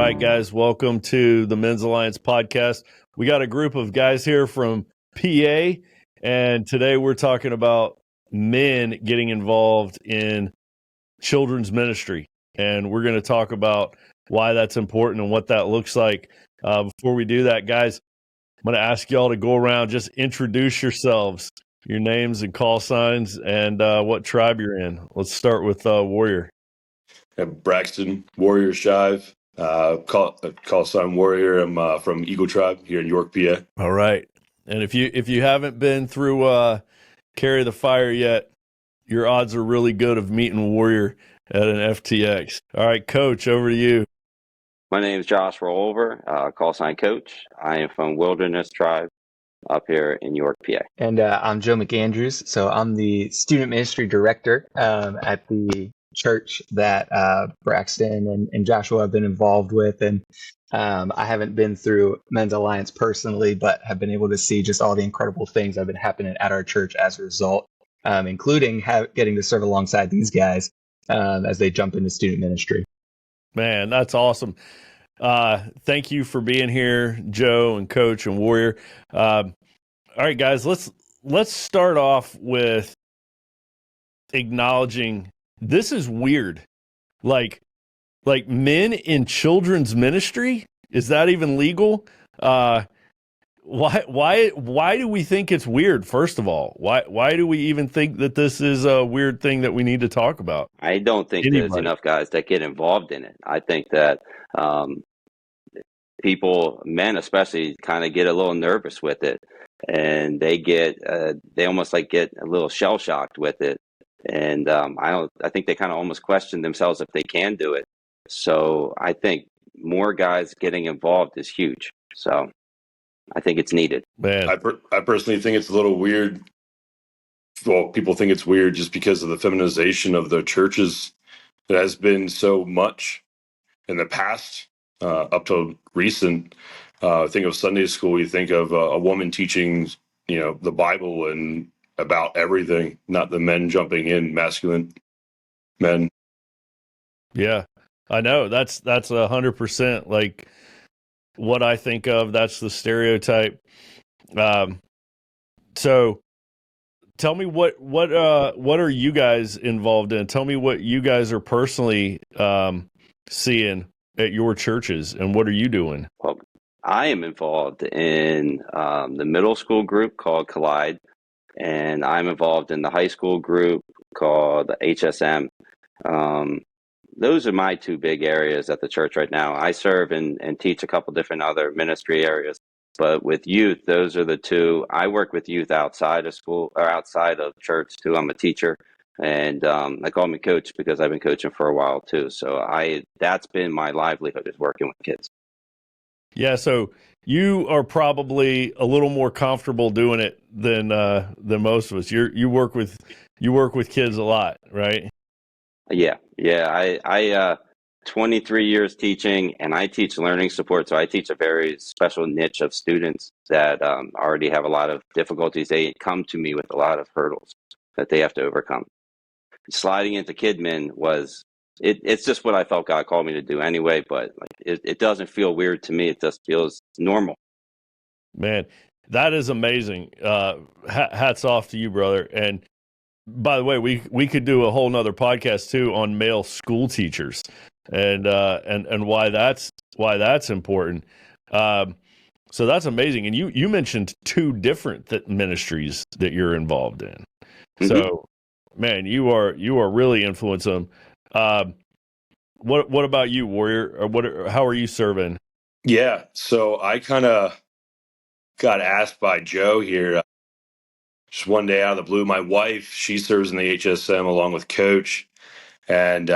right, guys, welcome to the Men's Alliance podcast. We got a group of guys here from PA, and today we're talking about men getting involved in children's ministry. And we're going to talk about why that's important and what that looks like. Before we do that, guys, I'm going to ask y'all to go around, just introduce yourselves, your names and call signs, and what tribe you're in. Let's start with Warrior. Braxton, Warrior Shive, call sign Warrior. I'm from Eagle Tribe here in York, PA. All right. And if you haven't been through Carry the Fire yet, your odds are really good of meeting Warrior at an FTX. All right, Coach, over to you. My name is Josh Rollover, call sign Coach. I am from Wilderness Tribe up here in York, PA. And I'm Joe McAndrew. So I'm the student ministry director at the church that Braxton and Joshua have been involved with. And I haven't been through Men's Alliance personally, but have been able to see just all the incredible things that have been happening at our church as a result, including getting to serve alongside these guys as they jump into student ministry. Man, that's awesome. Thank you for being here, Joe and Coach and Warrior. All right, guys, let's start off with acknowledging this is weird. Like men in children's ministry, is that even legal? Why do we think it's weird? First of all, why do we even think that this is a weird thing that we need to talk about? I don't think there's enough guys that get involved in it. I think that people, men especially, kind of get a little nervous with it, and they almost like get a little shell shocked with it. And I think they kind of almost question themselves if they can do it. So I think more guys getting involved is huge. So I think it's needed. Man, I personally think it's a little weird. Well, people think it's weird just because of the feminization of the churches. It has been so much in the past, up to recent. Think of Sunday school. You think of a woman teaching, the Bible and about everything, not the men jumping in, masculine men. Yeah, I know. That's 100% like what I think of. That's the stereotype. So tell me what are you guys involved in? Tell me what you guys are personally seeing at your churches, and what are you doing? Well, I am involved in the middle school group called Collide, and I'm involved in the high school group called HSM. Those are my two big areas at the church right now. I serve and teach a couple different other ministry areas, but with youth, those are the two. I work with youth outside of school or outside of church too. I'm a teacher, and they call me coach because I've been coaching for a while too. So that's been my livelihood, is working with kids. Yeah, so you are probably a little more comfortable doing it than most of us. You work with kids a lot, right? Yeah. I 23 years teaching, and I teach learning support. So I teach a very special niche of students that already have a lot of difficulties. They come to me with a lot of hurdles that they have to overcome. Sliding into KidMin it's just what I felt God called me to do anyway, but it doesn't feel weird to me. It just feels normal. Man, that is amazing. Hats off to you, brother. And by the way, we could do a whole nother podcast too on male school teachers and why that's important. So that's amazing. And you mentioned two different thministries that you're involved in. Mm-hmm. So, man, you are really influencing them. What about you, Warrior? Or how are you serving? Yeah, so I kind of got asked by Joe here just one day out of the blue. My wife, she serves in the HSM along with Coach, and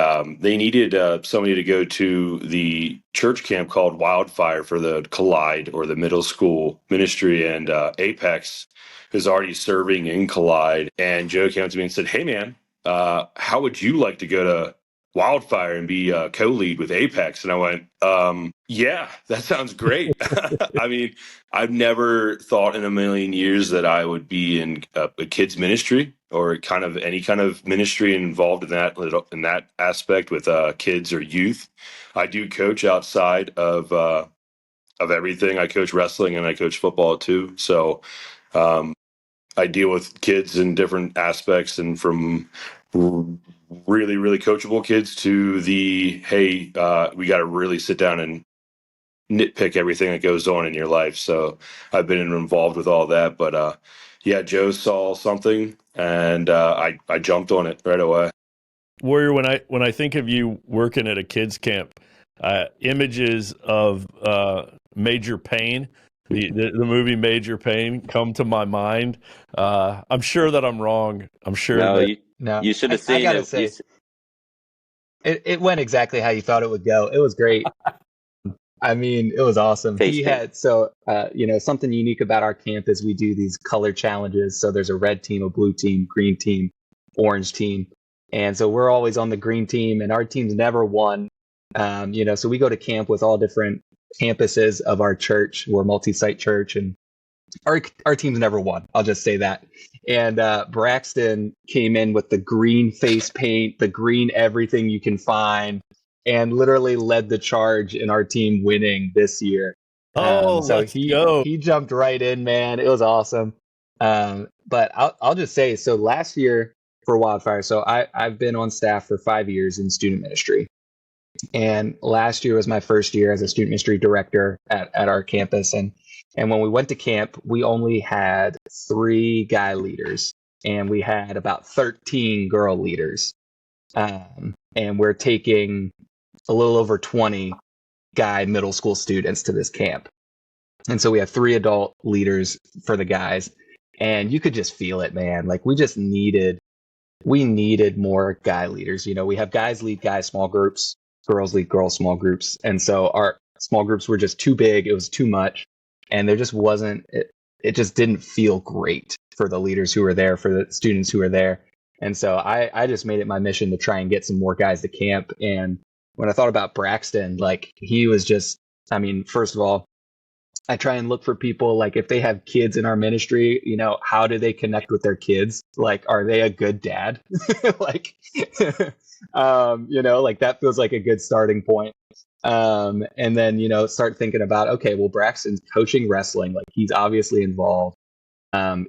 they needed somebody to go to the church camp called Wildfire for the Collide or the middle school ministry, and Apex is already serving in Collide. And Joe came up to me and said, "Hey, man, how would you like to go to Wildfire and be co-lead with Apex. And I went, yeah, that sounds great. I mean, I've never thought in a million years that I would be in a kids ministry or kind of any kind of ministry involved in that aspect with kids or youth. I do coach outside of everything. I coach wrestling and I coach football too. So I deal with kids in different aspects, and from really, really coachable kids to the, hey, we got to really sit down and nitpick everything that goes on in your life. So I've been involved with all that. But yeah, Joe saw something, and I jumped on it right away. Warrior, when I think of you working at a kids camp, images of Major Payne, the movie Major Payne, come to my mind. I'm sure that I'm wrong. I'm sure that you should have seen I gotta it. say, it went exactly how you thought it would go. It was great. I mean, it was awesome. Face He paint. had something unique about our camp is we do these color challenges. So there's a red team, a blue team, green team, orange team, and so we're always on the green team, and our team's never won. So we go to camp with all different campuses of our church. We're a multi-site church, and our team's never won. I'll just say that. And Braxton came in with the green face paint, the green everything you can find, and literally led the charge in our team winning this year. let's go. He jumped right in, man. It was awesome. But I'll just say, so last year for Wildfire, so I've been on staff for 5 years in student ministry. And last year was my first year as a student ministry director at our campus. And when we went to camp, we only had 3 guy leaders, and we had about 13 girl leaders. And we're taking a little over 20 guy middle school students to this camp. And so we have 3 adult leaders for the guys, and you could just feel it, man. Like we needed more guy leaders. We have guys lead guys small groups, girls lead girls small groups. And so our small groups were just too big. It was too much. And there just wasn't, it just didn't feel great for the leaders who were there, for the students who were there. And so I just made it my mission to try and get some more guys to camp. And when I thought about Braxton, like he was just, I mean, first of all, I try and look for people, like if they have kids in our ministry, how do they connect with their kids? Like, are they a good dad? Like, like that feels like a good starting point. And then, start thinking about, okay, well, Braxton's coaching wrestling, like he's obviously involved. We're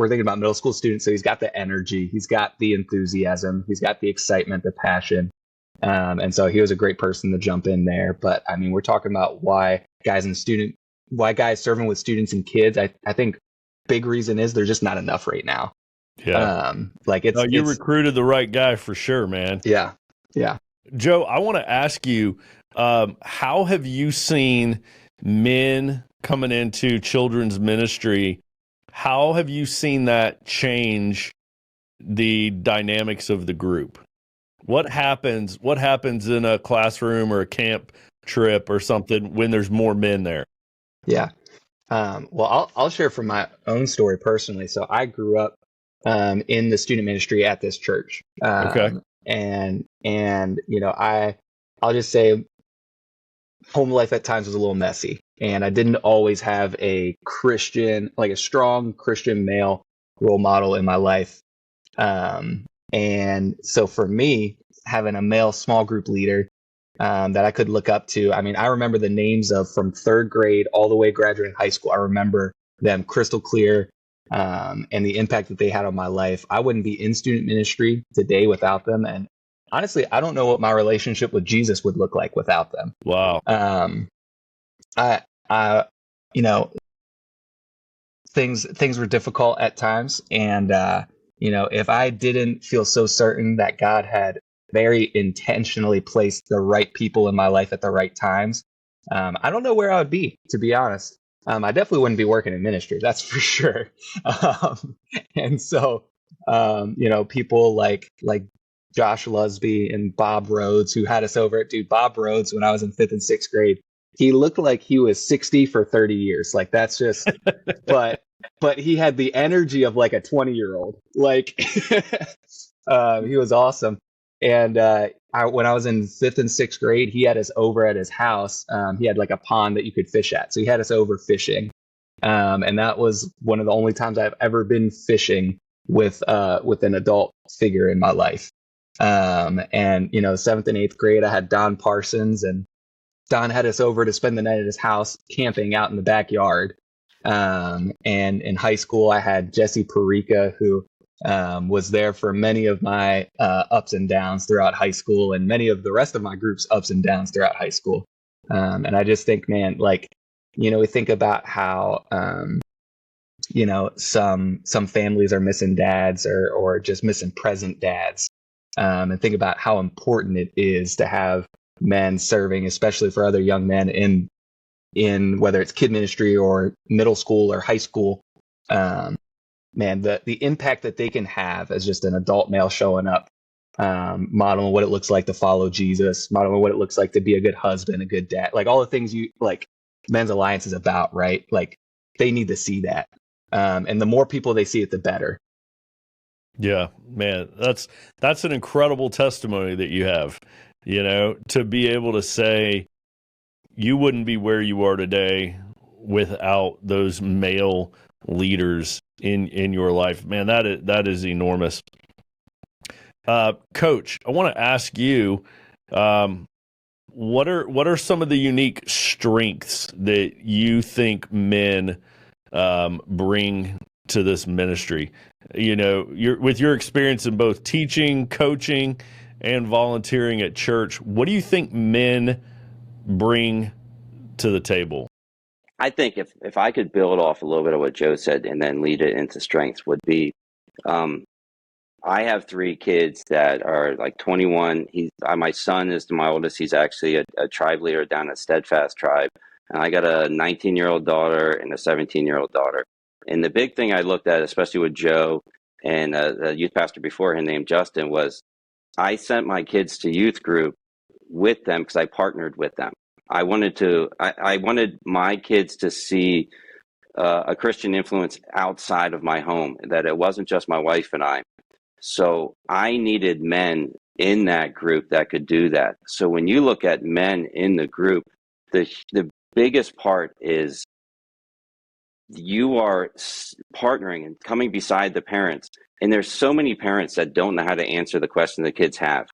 thinking about middle school students. So he's got the energy, he's got the enthusiasm, he's got the excitement, the passion. And so he was a great person to jump in there. But I mean, we're talking about why guys serving with students and kids. I think big reason is there's just not enough right now. Yeah. You recruited the right guy for sure, man. Yeah. Yeah. Joe, I want to ask you, how have you seen men coming into children's ministry? How have you seen that change the dynamics of the group? What happens in a classroom or a camp trip or something when there's more men there? Yeah. Well, I'll share from my own story personally. So I grew up in the student ministry at this church. Okay. And I'll just say home life at times was a little messy, and I didn't always have a strong Christian male role model in my life. And so for me, having a male small group leader that I could look up to, I mean, I remember the names of from 3rd grade all the way graduating high school. I remember them crystal clear, and the impact that they had on my life. I wouldn't be in student ministry today without them. And honestly, I don't know what my relationship with Jesus would look like without them. Wow. Things were difficult at times. And, if I didn't feel so certain that God had very intentionally placed the right people in my life at the right times, I don't know where I would be, to be honest. I definitely wouldn't be working in ministry, that's for sure. And so, people like Josh Lusby and Bob Rhodes, who had us over at Bob Rhodes, when I was in 5th and 6th grade, he looked like he was 60 for 30 years. Like that's just, but he had the energy of like a 20-year-old. Like, he was awesome. And when I was in 5th and 6th grade, he had us over at his house. He had like a pond that you could fish at. So he had us over fishing. And that was one of the only times I've ever been fishing with an adult figure in my life. And 7th and 8th grade, I had Don Parsons, and Don had us over to spend the night at his house, camping out in the backyard. And in high school, I had Jesse Perica, who was there for many of my ups and downs throughout high school, and many of the rest of my group's ups and downs throughout high school. And I just think, man, like, we think about how some families are missing dads or just missing present dads, and think about how important it is to have men serving, especially for other young men in whether it's kid ministry or middle school or high school. Man, the impact that they can have as just an adult male showing up, modeling what it looks like to follow Jesus, modeling what it looks like to be a good husband, a good dad, like all the things Men's Alliance is about, right? Like, they need to see that. And the more people they see it, the better. Yeah, man, that's an incredible testimony that you have, to be able to say you wouldn't be where you are today without those male leaders in your life. Man, that is enormous. Coach, I want to ask you, what are some of the unique strengths that you think men bring to this ministry? With your experience in both teaching, coaching, and volunteering at church, what do you think men bring to the table? I think if I could build off a little bit of what Joe said and then lead it into strengths would be, I have 3 kids that are like 21. My son is my oldest. He's actually a tribe leader down at Steadfast Tribe. And I got a 19-year-old daughter and a 17-year-old daughter. And the big thing I looked at, especially with Joe and the youth pastor before him named Justin, was I sent my kids to youth group with them because I partnered with them. I wanted my kids to see a Christian influence outside of my home, that it wasn't just my wife and I. So I needed men in that group that could do that. So when you look at men in the group, the biggest part is you are partnering and coming beside the parents. And there's so many parents that don't know how to answer the question the kids have.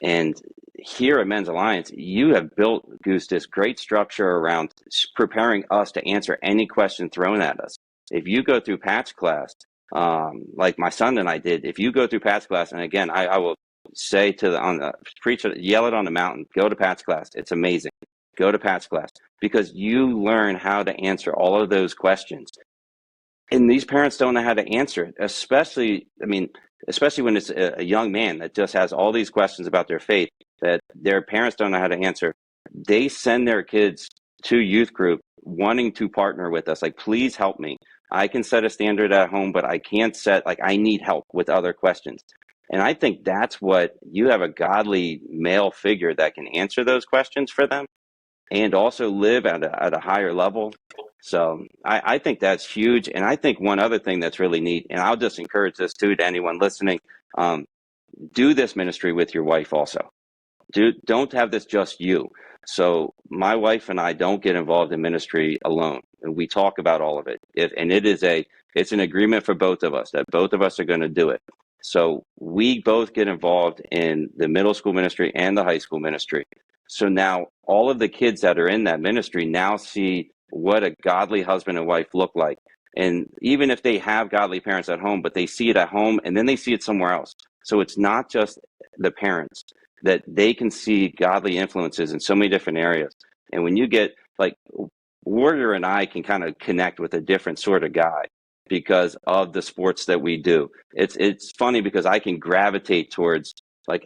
And here at Men's Alliance, you have built, Goose, this great structure around preparing us to answer any question thrown at us. If you go through Pat's class, like my son and I did, if you go through Pat's class, and again, I will say on the preacher, yell it on the mountain, go to Pat's class. It's amazing. Go to Pat's class, because you learn how to answer all of those questions. And these parents don't know how to answer it, especially when it's a young man that just has all these questions about their faith that their parents don't know how to answer. They send their kids to youth group wanting to partner with us. Like, please help me. I can set a standard at home, but I can't I need help with other questions. And I think that's what you have, a godly male figure that can answer those questions for them and also live at a higher level. So I think that's huge. And I think one other thing that's really neat, and I'll just encourage this too to anyone listening, do this ministry with your wife also. Don't have this just you. So my wife and I don't get involved in ministry alone. And we talk about all of it. It's an agreement for both of us that both of us are going to do it. So we both get involved in the middle school ministry and the high school ministry. So now all of the kids that are in that ministry now see what a godly husband and wife look like. And even if they have godly parents at home, but they see it at home and then they see it somewhere else. So it's not just the parents, that they can see godly influences in so many different areas. And when you get Warrior and I can kind of connect with a different sort of guy because of the sports that we do. It's funny because I can gravitate towards,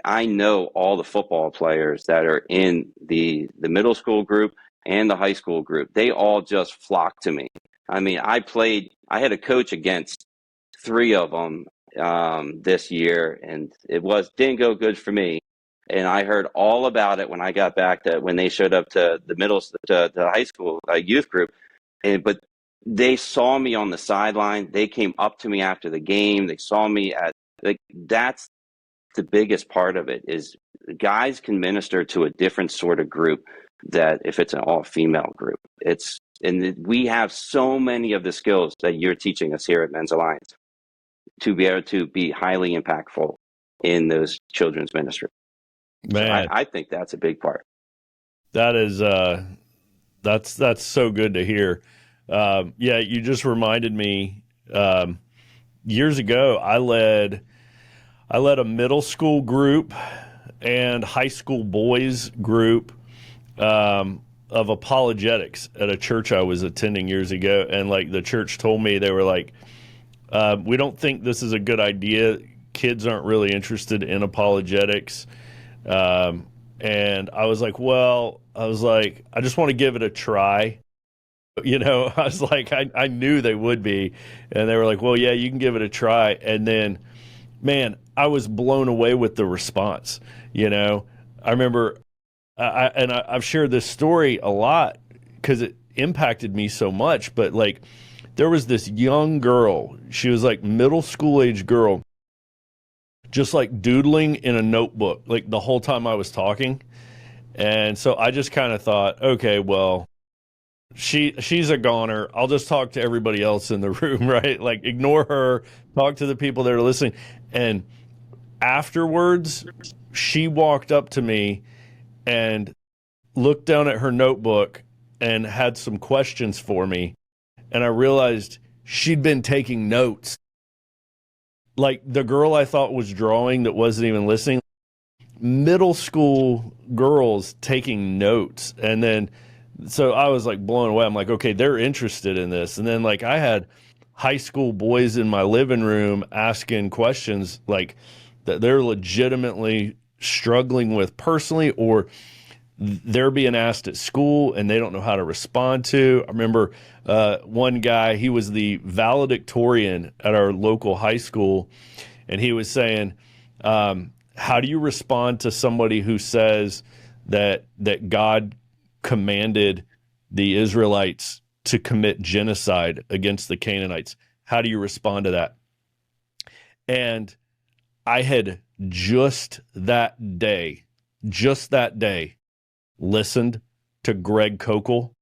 I know all the football players that are in the middle school group and the high school group. They all just flock to me. I mean, I had a coach against 3 of them this year, and didn't go good for me. And I heard all about it when I got back when they showed up to the high school youth group. But they saw me on the sideline. They came up to me after the game. They saw me that's the biggest part of it is guys can minister to a different sort of group that if it's an all-female group. And we have so many of the skills that you're teaching us here at Men's Alliance to be able to be highly impactful in those children's ministry. Man, so I think that's a big part. that is that's so good to hear. Yeah, you just reminded me. Years ago, I led a middle school group and high school boys group of apologetics at a church I was attending years ago. And like the church told me, they were like, we don't think this is a good idea. Kids aren't really interested in apologetics. And I was like, I just want to give it a try. I was like, I knew they would be. And they were like, well, yeah, you can give it a try. And then, man, I was blown away with the response. I remember, I've shared this story a lot because it impacted me so much. But like, there was this young girl. She was like middle school age girl, just like doodling in a notebook, like the whole time I was talking. And so I just kind of thought, okay, well, she's a goner. I'll just talk to everybody else in the room, right? Like ignore her, talk to the people that are listening. And afterwards, she walked up to me and looked down at her notebook and had some questions for me. And I realized she'd been taking notes. Like the girl I thought was drawing that wasn't even listening, middle school girls taking notes. And then, so I was like blown away. I'm like, okay, they're interested in this. And then like I had high school boys in my living room asking questions like that they're legitimately struggling with personally, or they're being asked at school and they don't know how to respond to. I remember one guy, he was the valedictorian at our local high school, and he was saying, how do you respond to somebody who says that God commanded the Israelites to commit genocide against the Canaanites? How do you respond to that? And I had just that day, listened to Greg Kokel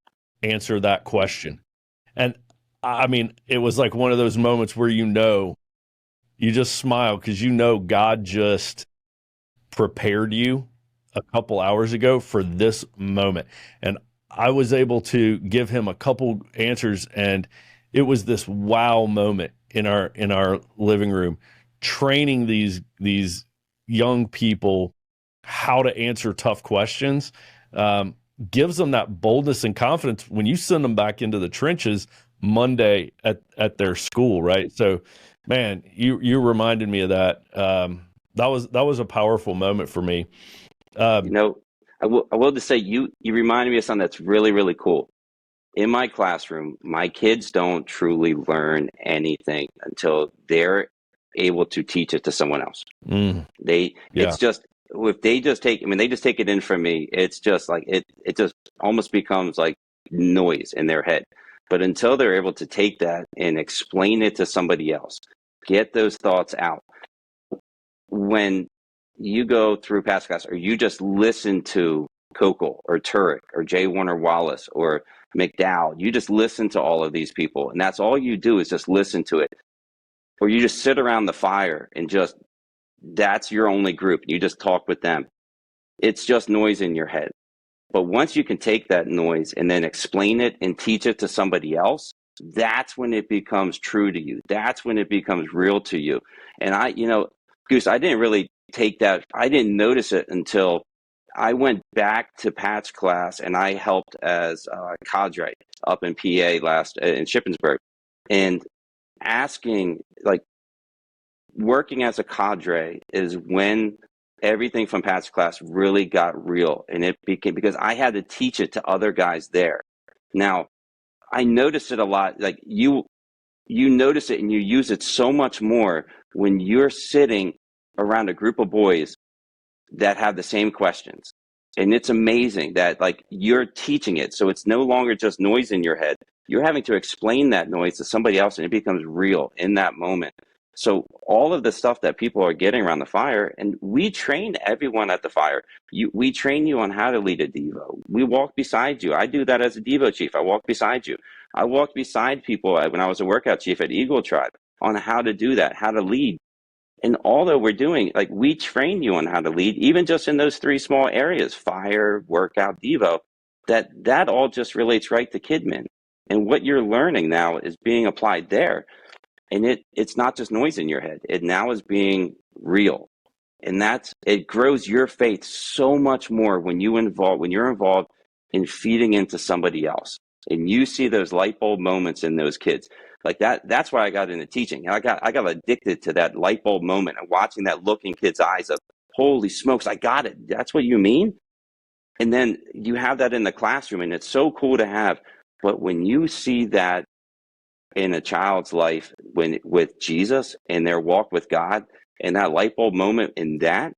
answer that question. And I mean, it was like one of those moments where you just smile because God just prepared you a couple hours ago for this moment. And I was able to give him a couple answers, and it was this wow moment in our living room, training these young people how to answer tough questions. Gives them that boldness and confidence when you send them back into the trenches Monday at their school, right? So, man, you reminded me of that. That was a powerful moment for me. I will just say you reminded me of something that's really, really cool. In my classroom, my kids don't truly learn anything until they're able to teach it to someone else. It's just, if they just take it in from me, it's just like it just almost becomes like noise in their head. But until they're able to take that and explain it to somebody else, get those thoughts out. When you go through past class, or you just listen to Kokel or Turek or J. Warner Wallace or McDowell, you just listen to all of these people, and that's all you do is just listen to it. Or you just sit around the fire and that's your only group. You just talk with them. It's just noise in your head. But once you can take that noise and then explain it and teach it to somebody else, that's when it becomes true to you. That's when it becomes real to you. And Goose, I didn't really take that. I didn't notice it until I went back to Pat's class and I helped as a cadre up in PA in Shippensburg, and working as a cadre is when everything from Pat's class really got real, and it became, because I had to teach it to other guys there. Now, I noticed it a lot. Like you notice it and you use it so much more when you're sitting around a group of boys that have the same questions. And it's amazing that like you're teaching it. So it's no longer just noise in your head. You're having to explain that noise to somebody else, and it becomes real in that moment. So all of the stuff that people are getting around the fire, and we train everyone at the fire. We train you on how to lead a Devo. We walk beside you. I do that as a Devo chief. I walk beside you. I walked beside people when I was a workout chief at Eagle Tribe on how to do that, how to lead. And all that we're doing, like, we train you on how to lead, even just in those three small areas, fire, workout, Devo, that all just relates right to Kidmin. And what you're learning now is being applied there. And it's not just noise in your head. It now is being real. And it grows your faith so much more when you're involved in feeding into somebody else. And you see those light bulb moments in those kids. Like that's why I got into teaching. I got addicted to that light bulb moment and watching that look in kids' eyes of, holy smokes, I got it. That's what you mean? And then you have that in the classroom, and it's so cool to have. But when you see that in a child's life, with Jesus and their walk with God, and that light bulb moment in that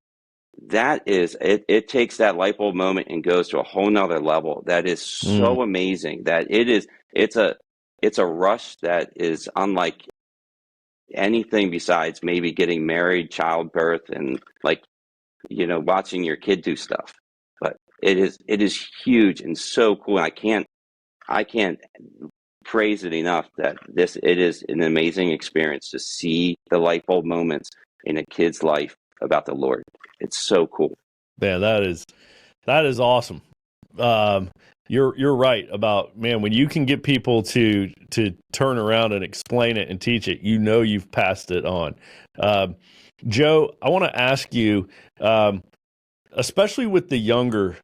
is it takes that light bulb moment and goes to a whole nother level. That is so amazing that it's a rush that is unlike anything besides maybe getting married, childbirth, and watching your kid do stuff. But it is huge and so cool. And I can't praise it enough that it is an amazing experience to see the light bulb moments in a kid's life about the Lord. It's so cool. Man, that is awesome. You're right about, man, when you can get people to turn around and explain it and teach it, you've passed it on. Joe, I want to ask you, especially with the younger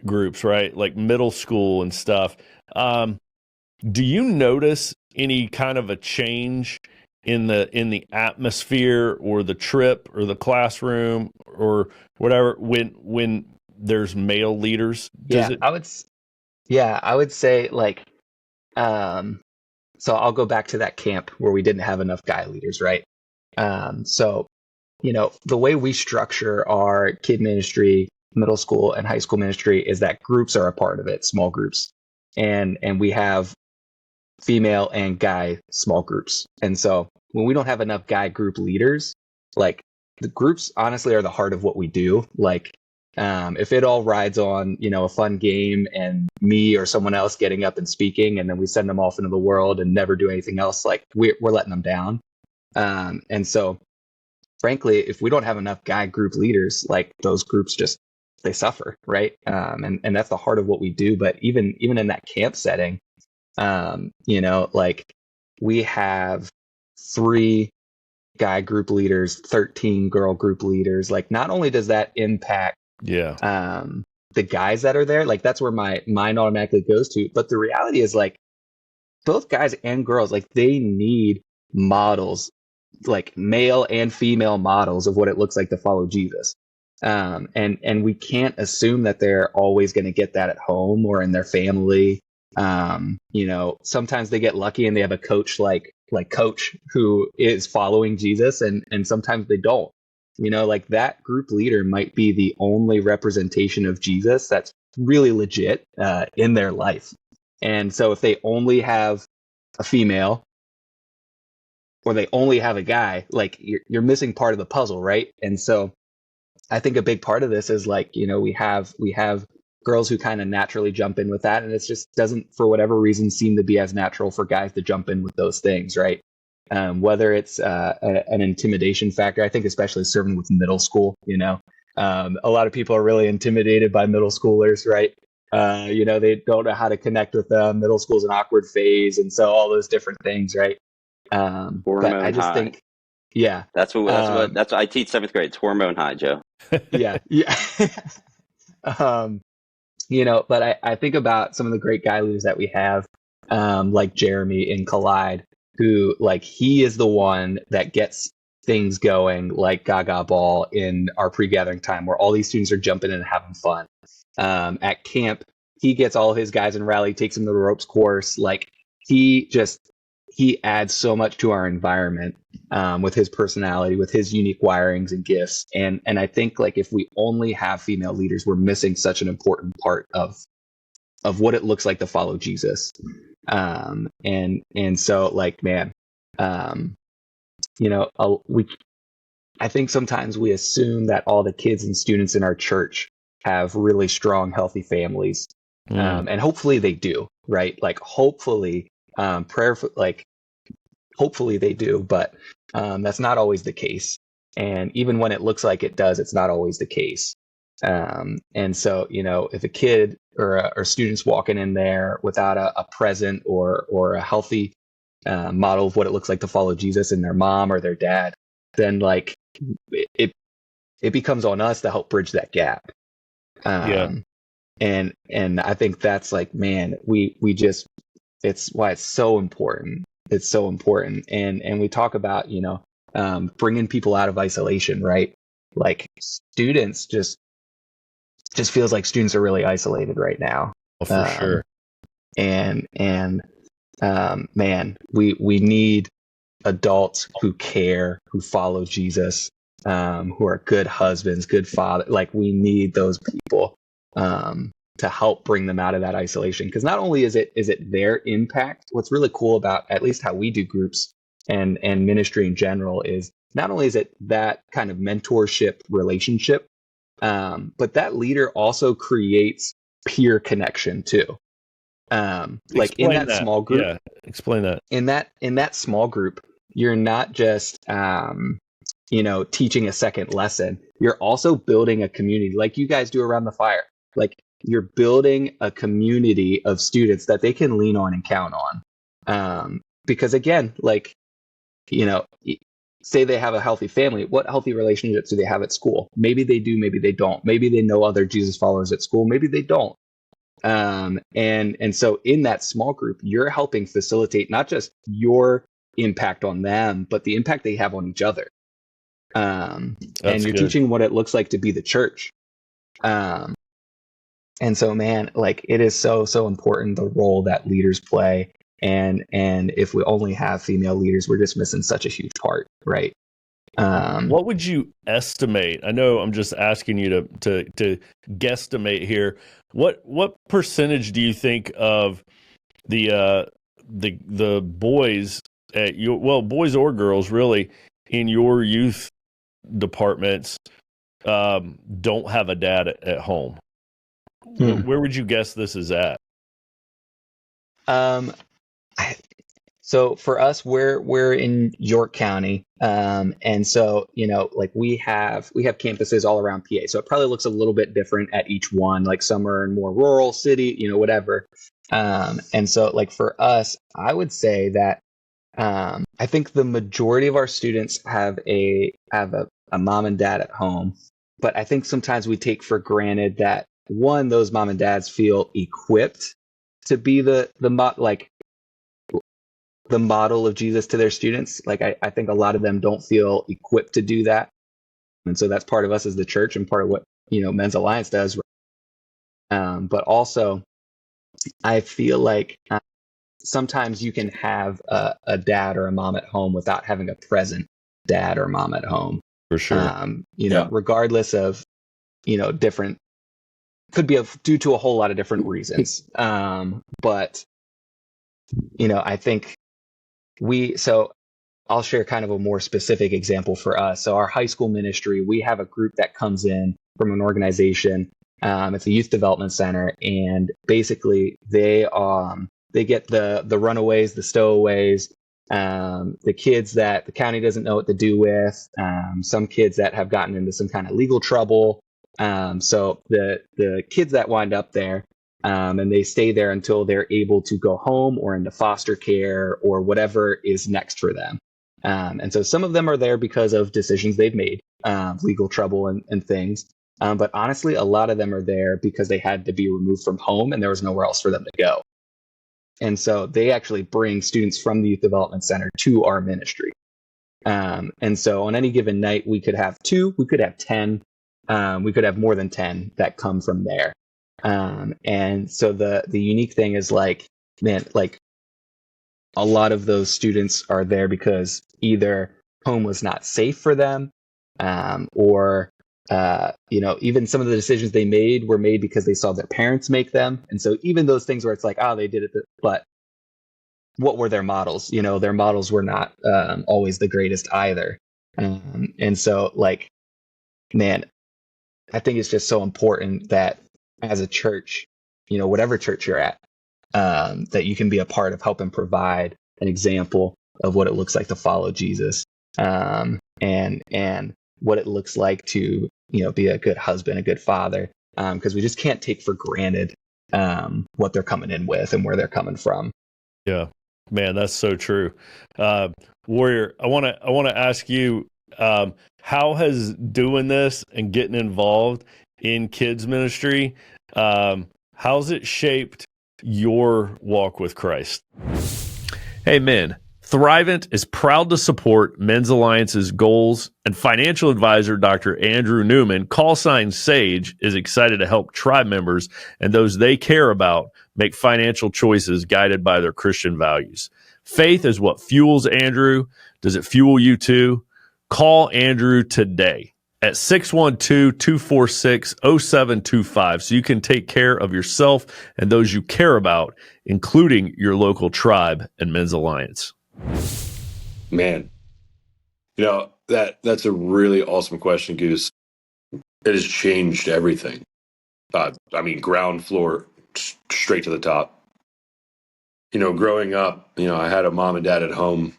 groups, right, like middle school and stuff, do you notice any kind of a change in the atmosphere or the trip or the classroom or whatever when there's male leaders? I would say so I'll go back to that camp where we didn't have enough guy leaders, right? So the way we structure our kid ministry, middle school and high school ministry is that groups are a part of it, small groups, and we have female and guy small groups. And so when we don't have enough guy group leaders, like, the groups honestly are the heart of what we do. Like, if it all rides on, a fun game and me or someone else getting up and speaking, and then we send them off into the world and never do anything else, like, we're letting them down. And so frankly, if we don't have enough guy group leaders, like, those groups they suffer, right? And that's the heart of what we do. But even in that camp setting, we have 3 guy group leaders, 13 girl group leaders. Like, not only does that impact the guys that are there, like, that's where my mind automatically goes to, but the reality is, like, both guys and girls, like, they need models, like male and female models of what it looks like to follow Jesus. And we can't assume that they're always going to get that at home or in their family. Sometimes they get lucky and they have a coach like Coach who is following Jesus, and sometimes they don't. Like, that group leader might be the only representation of Jesus that's really legit in their life. And so if they only have a female or they only have a guy, like, you're missing part of the puzzle, right? And so I think a big part of this is, like, we have girls who kind of naturally jump in with that, and it just doesn't, for whatever reason, seem to be as natural for guys to jump in with those things, right? Whether it's an intimidation factor, I think especially serving with middle school, a lot of people are really intimidated by middle schoolers, right? They don't know how to connect with them. Middle school's an awkward phase, and so all those different things, right? But I just think, yeah, that's what I teach 7th grade. It's hormone high, Joe. yeah. But I think about some of the great guy leaders that we have, like Jeremy in Collide, who, like, he is the one that gets things going, like Gaga Ball in our pre-gathering time, where all these students are jumping in and having fun. At camp, he gets all his guys in rally, takes them to the ropes course. Like, he adds so much to our environment with his personality, with his unique wirings and gifts. And I think, like, if we only have female leaders, we're missing such an important part of what it looks like to follow Jesus. And so, like, man, I think sometimes we assume that all the kids and students in our church have really strong, healthy families. And hopefully they do, right? Like hopefully, hopefully they do, but that's not always the case. And even when it looks like it does, it's not always the case. And so, if a kid or student's walking in there without a present or a healthy model of what it looks like to follow Jesus in their mom or their dad, then like it becomes on us to help bridge that gap. And I think that's like, man, we just, it's why it's so important. It's so important. And we talk about, bringing people out of isolation, right? Like students just feels like students are really isolated right now. Oh, for sure. And man, we need adults who care, who follow Jesus, who are good husbands, good father. Like we need those people to help bring them out of that isolation. Because not only is it their impact, what's really cool about at least how we do groups and ministry in general is not only is it that kind of mentorship relationship, but that leader also creates peer connection too. Like in that small group. Yeah, explain that. In that small group, you're not just teaching a second lesson. You're also building a community like you guys do around the fire. Like you're building a community of students that they can lean on and count on. Because again, like, say they have a healthy family, what healthy relationships do they have at school? Maybe they do, maybe they don't. Maybe they know other Jesus followers at school, maybe they don't. And so in that small group, you're helping facilitate not just your impact on them, but the impact they have on each other. And you're teaching what it looks like to be the church. And so, man, like it is so, so important, the role that leaders play. And if we only have female leaders, we're just missing such a huge part, right? What would you estimate? I know I'm just asking you to guesstimate here. What percentage do you think of the boys at boys or girls really in your youth departments don't have a dad at home? Where would you guess this is at? So for us, we're in York County, and so like we have campuses all around PA. So it probably looks a little bit different at each one. Like some are in more rural city, whatever. And so like for us, I would say that I think the majority of our students have a mom and dad at home, but I think sometimes we take for granted that one, those mom and dads feel equipped to be the model of Jesus to their students. Like I think a lot of them don't feel equipped to do that. And so that's part of us as the church and part of what, Men's Alliance does. But also I feel like sometimes you can have a dad or a mom at home without having a present dad or mom at home. For sure. Regardless of, different, could be due to a whole lot of different reasons. But, I think so I'll share kind of a more specific example for us. So our high school ministry, we have a group that comes in from an organization. It's a youth development center, and basically they get the runaways, the stowaways, the kids that the county doesn't know what to do with, some kids that have gotten into some kind of legal trouble. So the kids that wind up there, and they stay there until they're able to go home or into foster care or whatever is next for them. And so some of them are there because of decisions they've made, legal trouble and things. But honestly, a lot of them are there because they had to be removed from home and there was nowhere else for them to go. And so they actually bring students from the Youth Development Center to our ministry. And so on any given night, we could have 2, we could have 10, we could have more than 10 that come from there. And so the unique thing is like, man, like a lot of those students are there because either home was not safe for them, or even some of the decisions they made were made because they saw their parents make them. And so even those things where it's like, oh, they did it, but what were their models? Their models were not always the greatest either. And so, like, man, I think it's just so important that as a church, whatever church you're at, that you can be a part of helping provide an example of what it looks like to follow Jesus, and what it looks like to be a good husband, a good father, because we just can't take for granted what they're coming in with and where they're coming from. Yeah, man, that's so true. Warrior, I want to ask you, how has doing this and getting involved in kids ministry, how's it shaped your walk with Christ? Hey, men. Thrivent is proud to support Men's Alliance's goals, and financial advisor Dr. Andrew Newman, call sign Sage, is excited to help tribe members and those they care about make financial choices guided by their Christian values. Faith is what fuels Andrew. Does it fuel you too? Call Andrew today at 612-246-0725 so you can take care of yourself and those you care about, including your local tribe and Men's Alliance. Man, that's a really awesome question, Goose. It has changed everything. Ground floor, straight to the top. Growing up, I had a mom and dad at home.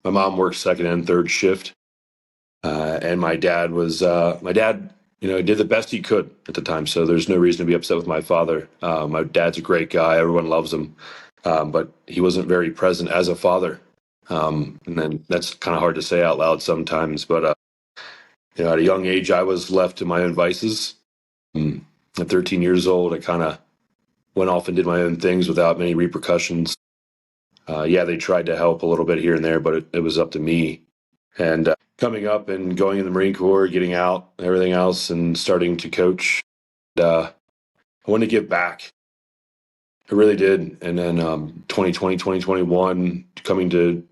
My mom worked second and third shift, and my dad did the best he could at the time. So there's no reason to be upset with my father. My dad's a great guy; everyone loves him, but he wasn't very present as a father. And then that's kind of hard to say out loud sometimes, but at a young age, I was left to my own vices. At 13 years old, I kind of went off and did my own things without many repercussions. They tried to help a little bit here and there, but it was up to me. And coming up and going in the Marine Corps, getting out, everything else, and starting to coach, I wanted to give back. I really did. And then 2020, 2021, coming to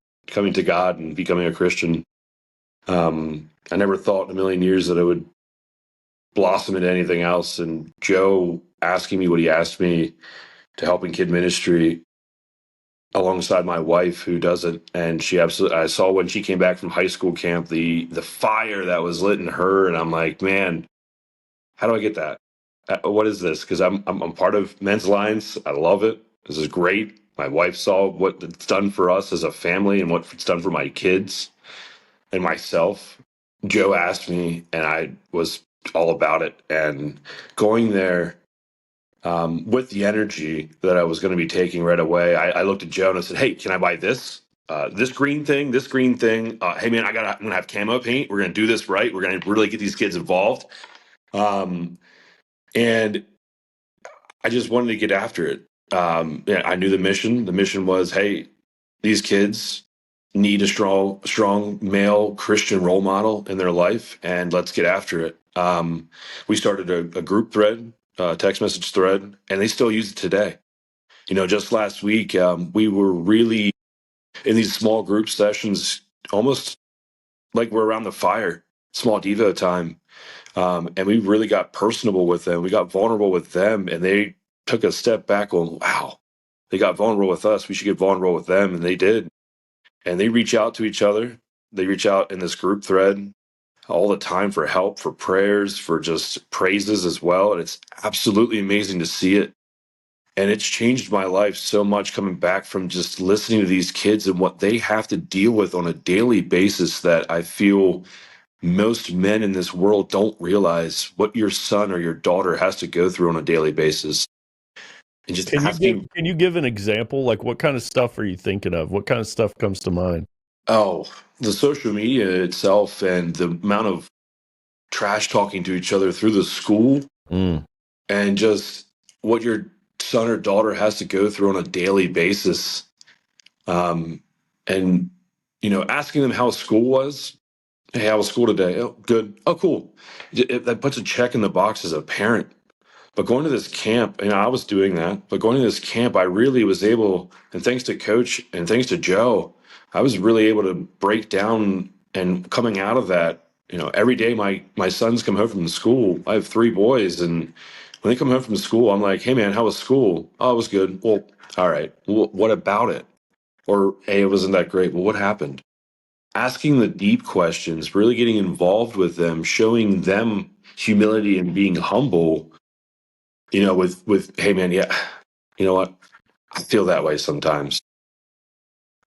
God and becoming a Christian. I never thought in a million years that it would blossom into anything else. And Joe asking me what he asked me to help in kid ministry alongside my wife, who does it, and I saw when she came back from high school camp, the fire that was lit in her, and I'm like, man, how do I get that? What is this? Because I'm part of Men's Alliance. I love it. This is great. My wife saw what it's done for us as a family and what it's done for my kids and myself. Joe asked me, and I was all about it. And going there with the energy that I was going to be taking right away, I looked at Joe and I said, "Hey, can I buy this? This green thing? Hey, man, I'm gonna have camo paint. We're gonna do this right. We're gonna really get these kids involved." And I just wanted to get after it. I knew the mission. The mission was, hey, these kids need a strong male Christian role model in their life, and let's get after it. We started a group thread, text message thread, and they still use it today. Just last week, we were really in these small group sessions, almost like we're around the fire, small Devo time. And we really got personable with them. We got vulnerable with them, and they took a step back going, wow, they got vulnerable with us. We should get vulnerable with them. And they did. And they reach out to each other. They reach out in this group thread all the time for help, for prayers, for just praises as well. And it's absolutely amazing to see it. And it's changed my life so much, coming back from just listening to these kids and what they have to deal with on a daily basis, that I feel most men in this world don't realize what your son or your daughter has to go through on a daily basis. And just Can you give an example? Like, what kind of stuff are you thinking of? What kind of stuff comes to mind? Oh, the social media itself and the amount of trash talking to each other through the school, and just what your son or daughter has to go through on a daily basis. And, asking them how school was. Hey, how was school today? Oh, good. Oh, cool. That puts a check in the box as a parent. But going to this camp, I was doing that, but going to this camp, I really was able, and thanks to Coach and thanks to Joe, I was really able to break down. And coming out of that, every day my sons come home from school. I have 3 boys, and when they come home from school, I'm like, hey man, how was school? Oh, it was good. Well, all right. Well, what about it? Or, hey, it wasn't that great. Well, what happened? Asking the deep questions, really getting involved with them, showing them humility and being humble, with, hey man, yeah, you know what? I feel that way sometimes.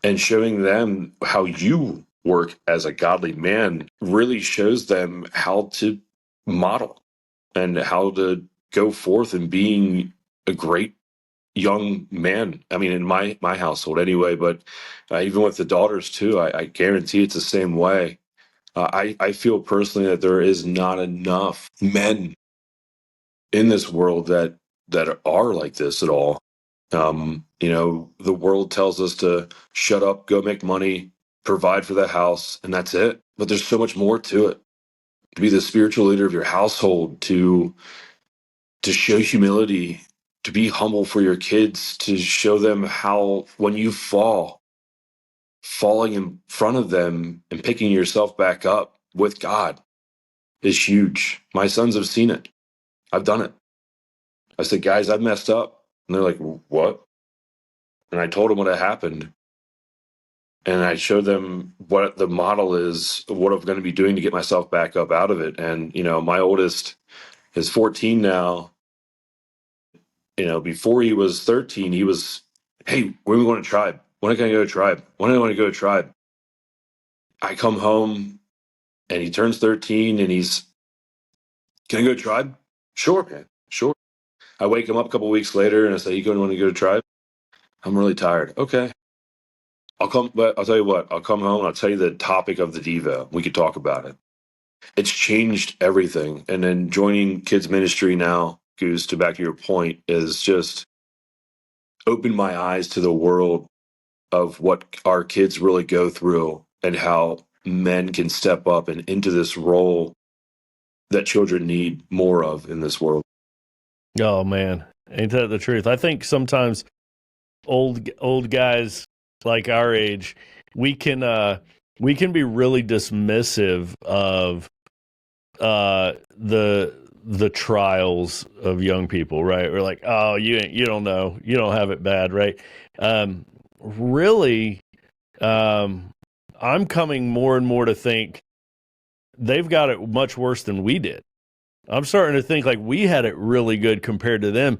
And showing them how you work as a godly man really shows them how to model and how to go forth and being a great young man. I mean, in my household anyway, but even with the daughters too, I guarantee it's the same way. I feel personally that there is not enough men in this world that are like this at all. The world tells us to shut up, go make money, provide for the house, and that's it. But there's so much more to it. To be the spiritual leader of your household, to show humility, to be humble for your kids, to show them how when you fall, falling in front of them and picking yourself back up with God is huge. My sons have seen it. I've done it. I said, guys, I've messed up. And they're like, what? And I told them what had happened. And I showed them what the model is, what I'm going to be doing to get myself back up out of it. And, my oldest is 14 now. Before he was 13, he was, hey, when are we going to tribe? When can I go to tribe? When do I want to go to tribe? I come home and he turns 13 and he's, can I go to tribe? Sure, man. Sure. I wake him up a couple of weeks later and I say, you going to want to go to tribe? I'm really tired. Okay. But I'll tell you what, I'll come home and I'll tell you the topic of the Devo. We could talk about it. It's changed everything. And then joining kids ministry now, Goose, to back to your point, is just opened my eyes to the world of what our kids really go through and how men can step up and into this role that children need more of in this world. Oh man, ain't that the truth? I think sometimes old guys like our age, we can be really dismissive of the trials of young people, right? We're like, oh, you don't know, you don't have it bad, right? Really, I'm coming more and more to think they've got it much worse than we did. I'm starting to think like we had it really good compared to them.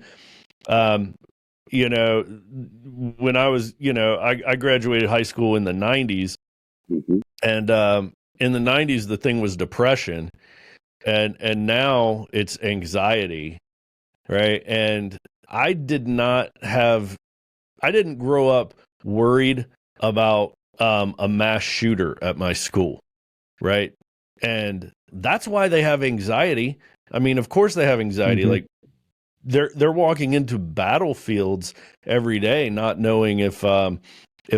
When I was, I graduated high school in the 90s, Mm-hmm. and in the 90s the thing was depression, and now it's anxiety, right? And I didn't grow up worried about a mass shooter at my school, right? And that's why they have anxiety. I mean, of course they have anxiety. Mhm. Like they're walking into battlefields every day, not knowing if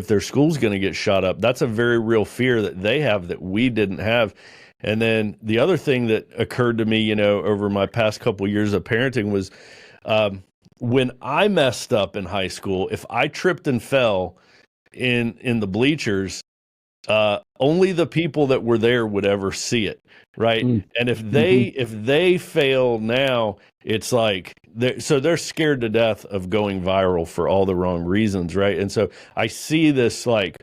their school's going to get shot up. That's a very real fear that they have that we didn't have. And then the other thing that occurred to me, over my past couple years of parenting was when I messed up in high school, if I tripped and fell in the bleachers, only the people that were there would ever see it, right? Mm. And if they fail now, it's like they're scared to death of going viral for all the wrong reasons, right? And so I see this like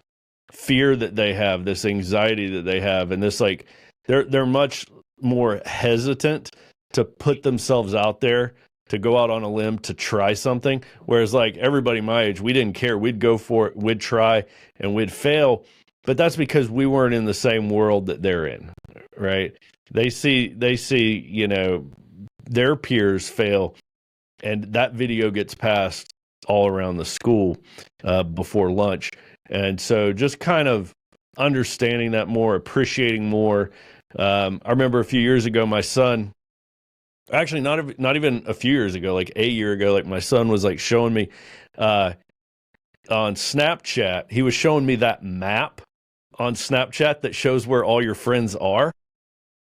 fear that they have, this anxiety that they have, and this like they're much more hesitant to put themselves out there, to go out on a limb, to try something. Whereas like everybody my age, we didn't care. We'd go for it, we'd try, and we'd fail. But that's because we weren't in the same world that they're in, right? They see, their peers fail, and that video gets passed all around the school before lunch. And so just kind of understanding that more, appreciating more. I remember a few years ago, my son, actually not even a few years ago, like a year ago, like my son was like showing me on Snapchat, he was showing me that map on Snapchat that shows where all your friends are.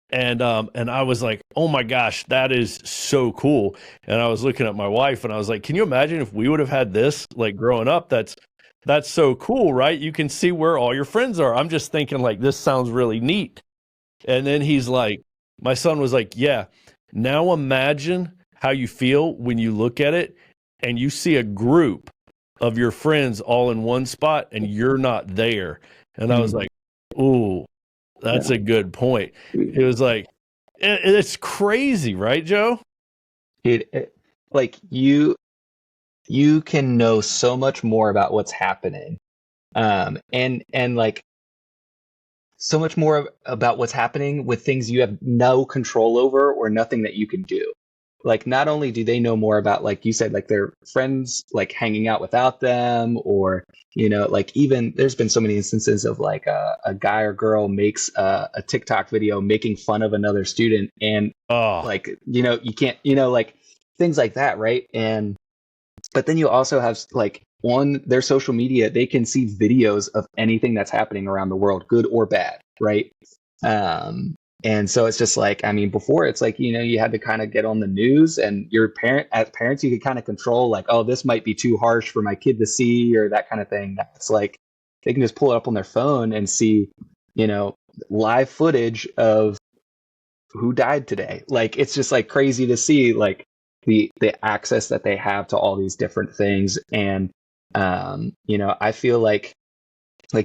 And I was like, oh my gosh, that is so cool. And I was looking at my wife and I was like, can you imagine if we would have had this like growing up? That's so cool, right? You can see where all your friends are. I'm just thinking like, this sounds really neat. And then he's like, my son was like, yeah, now imagine how you feel when you look at it and you see a group of your friends all in one spot and you're not there. And I was like, ooh, that's a good point. It was like, it's crazy, right, Joe? Like you can know so much more about what's happening, and like so much more about what's happening with things you have no control over or nothing that you can do. Like, not only do they know more about, like you said, like their friends, like hanging out without them, or, like even there's been so many instances of like a guy or girl makes a TikTok video making fun of another student, and like, you can't, like things like that. Right. But then you also have like on their social media, they can see videos of anything that's happening around the world, good or bad, right? And so it's just like, I mean, before it's like, you had to kind of get on the news, and as parents, you could kind of control like, oh, this might be too harsh for my kid to see, or that kind of thing. It's like they can just pull it up on their phone and see, live footage of who died today. Like, it's just like crazy to see like the access that they have to all these different things. And I feel like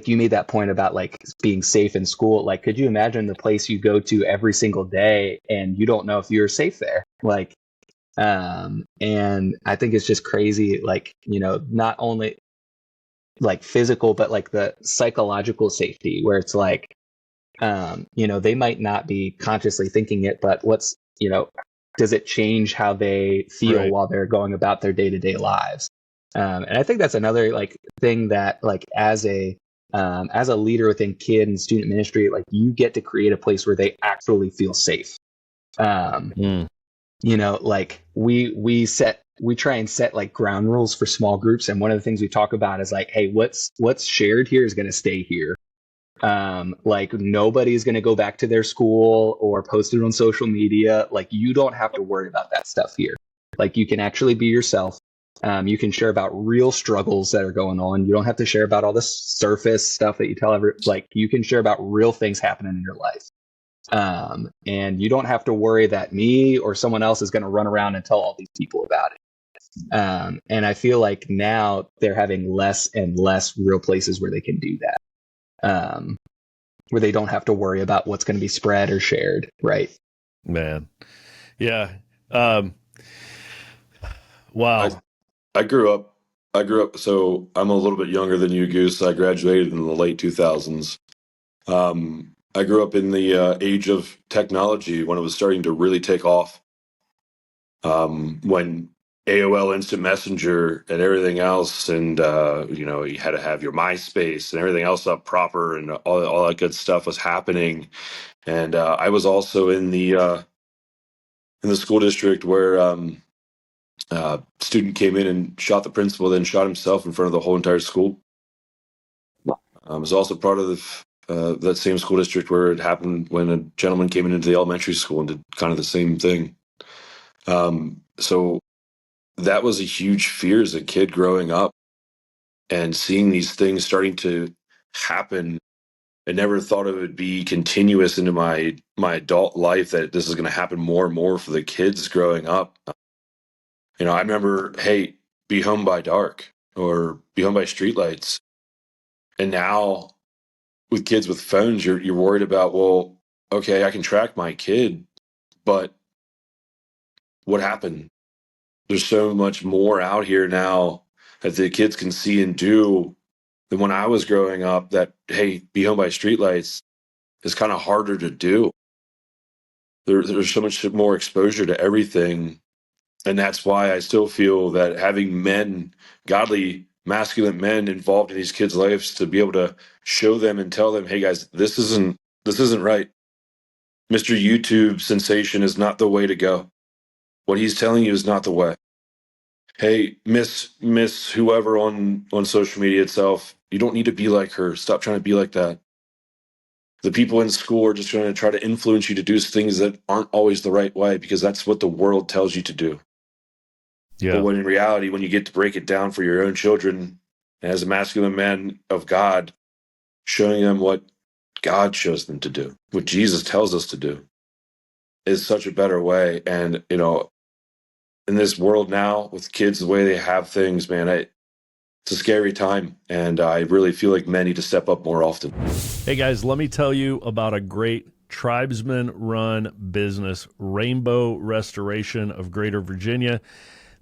you made that point about like being safe in school. Like, could you imagine the place you go to every single day and you don't know if you're safe there? Like, and I think it's just crazy, like, not only like physical, but like the psychological safety, where it's like, they might not be consciously thinking it, but does it change how they feel while they're going about their day-to-day lives? And I think that's another like thing that, like, as a leader within kid and student ministry, like, you get to create a place where they actually feel safe. Like we try and set like ground rules for small groups, and one of the things we talk about is like, hey, what's shared here is going to stay here. Like, nobody's going to go back to their school or post it on social media. Like, you don't have to worry about that stuff here. Like, you can actually be yourself. You can share about real struggles that are going on. You don't have to share about all the surface stuff that you tell like, you can share about real things happening in your life. And you don't have to worry that me or someone else is going to run around and tell all these people about it. And I feel like now they're having less and less real places where they can do that. Where they don't have to worry about what's going to be spread or shared. Right. Man. Yeah. Wow. I grew up, so I'm a little bit younger than you, Goose. I graduated in the late 2000s. I grew up in the age of technology, when it was starting to really take off. When AOL Instant Messenger and everything else, and you had to have your MySpace and everything else up proper, and all that good stuff was happening. And I was also in the school district where student came in and shot the principal, then shot himself in front of the whole entire school. I was also part of that same school district where it happened when a gentleman came into the elementary school and did kind of the same thing. So that was a huge fear as a kid growing up, and seeing these things starting to happen. I never thought it would be continuous into my adult life, that this is going to happen more and more for the kids growing up. I remember, hey, be home by dark or be home by streetlights. And now with kids with phones, you're worried about, well, okay, I can track my kid, but what happened? There's so much more out here now that the kids can see and do than when I was growing up, that, hey, be home by streetlights is kind of harder to do. There's so much more exposure to everything. And that's why I still feel that having men, godly, masculine men involved in these kids' lives, to be able to show them and tell them, hey guys, this isn't right. Mr. YouTube sensation is not the way to go. What he's telling you is not the way. Hey, miss whoever on social media itself, you don't need to be like her. Stop trying to be like that. The people in school are just going to try to influence you to do things that aren't always the right way, because that's what the world tells you to do. Yeah. But when in reality, when you get to break it down for your own children, as a masculine man of God, showing them what God shows them to do, what Jesus tells us to do, is such a better way. And, in this world now with kids, the way they have things, man, it's a scary time, and I really feel like men need to step up more often. Hey guys, let me tell you about a great tribesman-run business, Rainbow Restoration of Greater Virginia.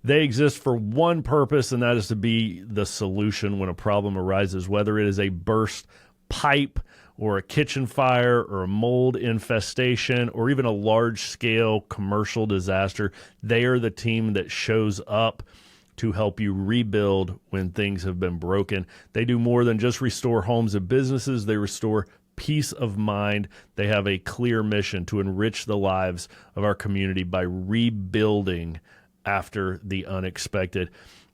They exist for one purpose, and that is to be the solution when a problem arises, whether it is a burst pipe or a kitchen fire or a mold infestation or even a large-scale commercial disaster. They are the team that shows up to help you rebuild when things have been broken. They do more than just restore homes and businesses. They restore peace of mind. They have a clear mission to enrich the lives of our community by rebuilding after the unexpected.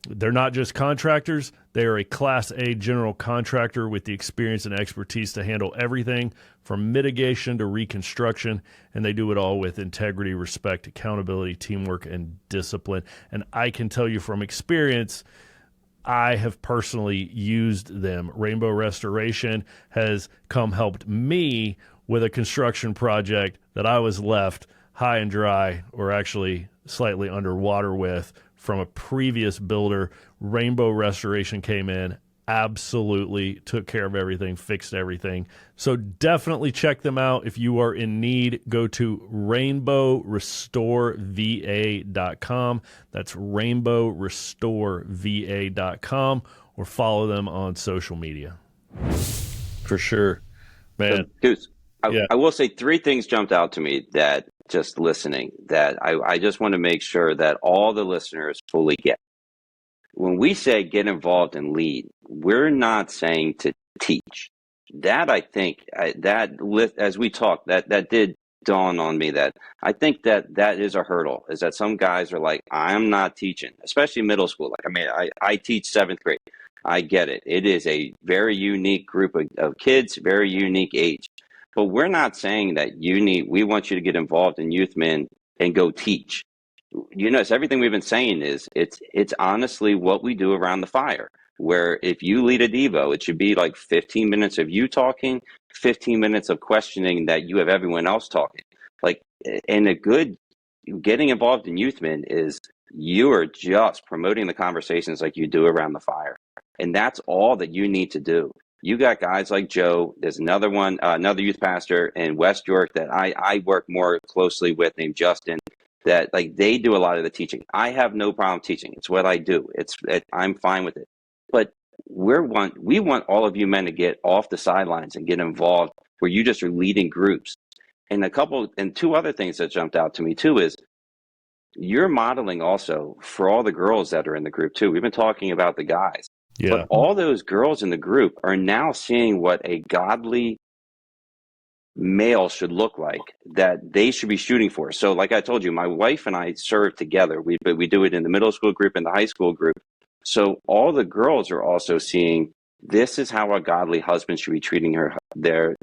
They're not just contractors. They are a Class A general contractor with the experience and expertise to handle everything from mitigation to reconstruction, and they do it all with integrity, respect, accountability, teamwork, and discipline. And I can tell you from experience, I have personally used them. Rainbow Restoration has helped me with a construction project that I was left high and dry, or actually slightly underwater with, from a previous builder. Rainbow Restoration came in, absolutely took care of everything, fixed everything. So definitely check them out. If you are in need, go to rainbowrestoreva.com. That's rainbowrestoreva.com, or follow them on social media. For sure, man. So, Goose, Yeah. I will say 3 things jumped out to me that just listening that I just want to make sure that all the listeners fully get. When we say get involved and lead, we're not saying to teach. That I think as we talked, that did dawn on me that I think that is a hurdle, is that some guys are like, I'm not teaching, especially middle school. Like, I mean, I teach 7th grade. I get it. It is a very unique group of kids, very unique age. But we're not saying that we want you to get involved in Youth Men and go teach. You notice everything we've been saying is it's honestly what we do around the fire, where if you lead a Devo, it should be like 15 minutes of you talking, 15 minutes of questioning that you have everyone else talking. Like, and a good getting involved in Youth Men is you are just promoting the conversations like you do around the fire. And that's all that you need to do. You got guys like Joe. There's another one, another youth pastor in West York that I work more closely with, named Justin, that like they do a lot of the teaching. I have no problem teaching. It's what I do. I'm fine with it. But we want all of you men to get off the sidelines and get involved where you just are leading groups. And 2 other things that jumped out to me too is you're modeling also for all the girls that are in the group too. We've been talking about the guys. Yeah. But all those girls in the group are now seeing what a godly male should look like, that they should be shooting for. So like I told you, my wife and I serve together. We do it in the middle school group and the high school group. So all the girls are also seeing this is how a godly husband should be treating their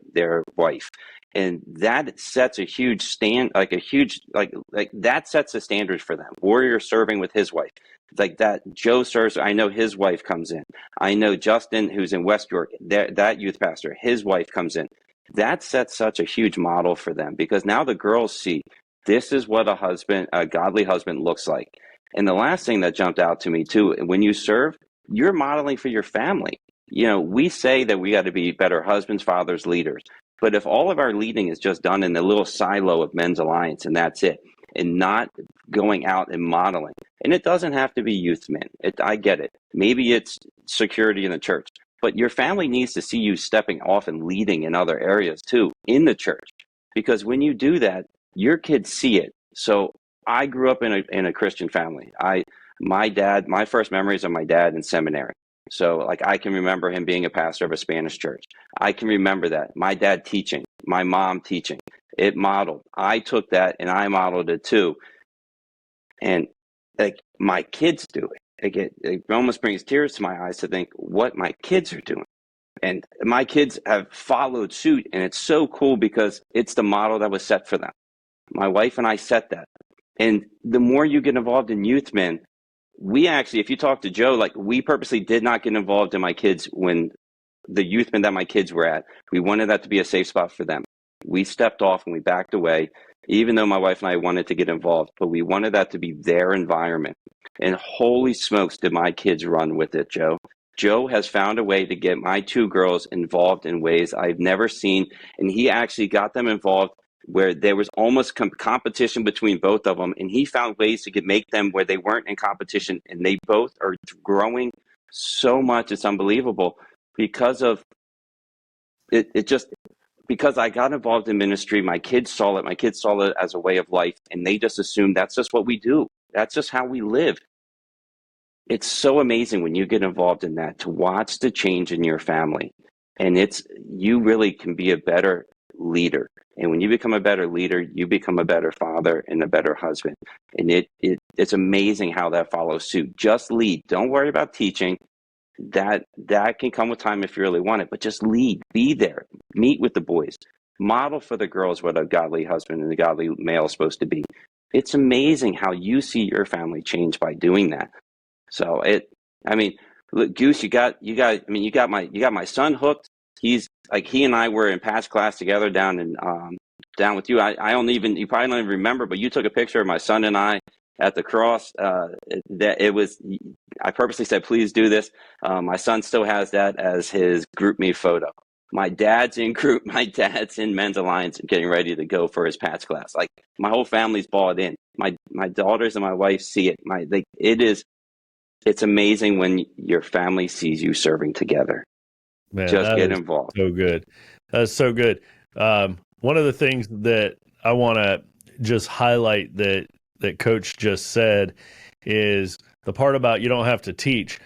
wife. And that sets a huge that sets a standard for them. Warrior serving with his wife. Like that, Joe serves, I know his wife comes in. I know Justin, who's in West York, that youth pastor, his wife comes in. That sets such a huge model for them, because now the girls see this is what a godly husband looks like. And the last thing that jumped out to me too, when you serve, you're modeling for your family. You know, we say that we got to be better husbands, fathers, leaders. But if all of our leading is just done in the little silo of Men's Alliance and that's it, and not going out and modeling, and it doesn't have to be youth men. I get it. Maybe it's security in the church, but your family needs to see you stepping off and leading in other areas too, in the church, because when you do that, your kids see it. So I grew up in a Christian family. My first memories of my dad in seminary. So like I can remember him being a pastor of a Spanish church. I can remember that. My dad teaching, my mom teaching. It modeled. I took that and I modeled it too. And like my kids do it. It almost brings tears to my eyes to think what my kids are doing. And my kids have followed suit, and it's so cool because it's the model that was set for them. My wife and I set that. And the more you get involved in Youth Men, we actually, if you talk to Joe, like we purposely did not get involved in my kids when the Youth Men that my kids were at. We wanted that to be a safe spot for them. We stepped off and we backed away, even though my wife and I wanted to get involved, but we wanted that to be their environment. And holy smokes, did my kids run with it, Joe. Joe has found a way to get my two girls involved in ways I've never seen. And he actually got them involved where there was almost competition between both of them. And he found ways to make them where they weren't in competition. And they both are growing so much. It's unbelievable because of it. Because I got involved in ministry, my kids saw it. My kids saw it as a way of life. And they just assumed that's just what we do. That's just how we live. It's so amazing when you get involved in that, to watch the change in your family. And you really can be a better leader. And when you become a better leader, you become a better father and a better husband. And it's amazing how that follows suit. Just lead. Don't worry about teaching. That can come with time if you really want it, but just lead. Be there. Meet with the boys. Model for the girls what a godly husband and a godly male is supposed to be. It's amazing how you see your family change by doing that. So look, Goose, you got my son hooked. He's like, he and I were in past class together down with you. You probably don't even remember, but you took a picture of my son and I at the cross. I purposely said, please do this. My son still has that as his group me photo. My dad's in Men's Alliance getting ready to go for his past class. Like, my whole family's bought in. My daughters and my wife see it. It's amazing when your family sees you serving together. Man, just get involved. So good. That's so good. One of the things that I want to just highlight that Coach just said is the part about you don't have to teach.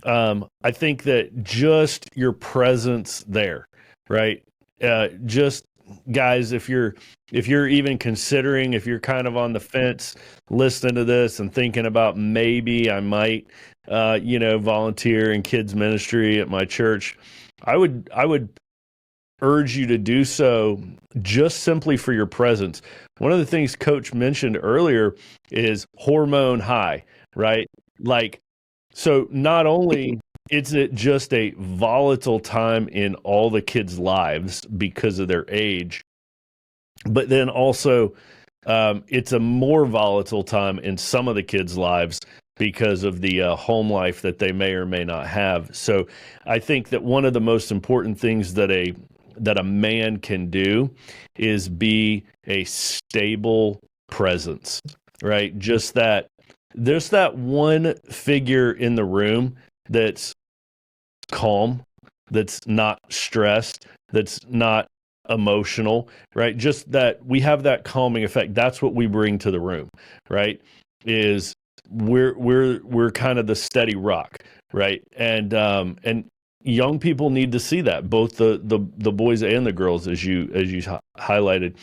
I think that just your presence there, right? Just guys, if you're even considering, if you're kind of on the fence, listening to this and thinking about maybe I might, volunteer in kids ministry at my church, I would urge you to do so just simply for your presence. One of the things Coach mentioned earlier is hormone high, right? Like, so not only is it just a volatile time in all the kids' lives because of their age, but then also it's a more volatile time in some of the kids' lives because of the home life that they may or may not have. So I think that one of the most important things that a man can do is be a stable presence, right? Just that there's that one figure in the room that's calm, that's not stressed, that's not emotional, right? Just that we have that calming effect. That's what we bring to the room, right? Is we're kind of the steady rock, right? And young people need to see that, both the boys and the girls, as you highlighted.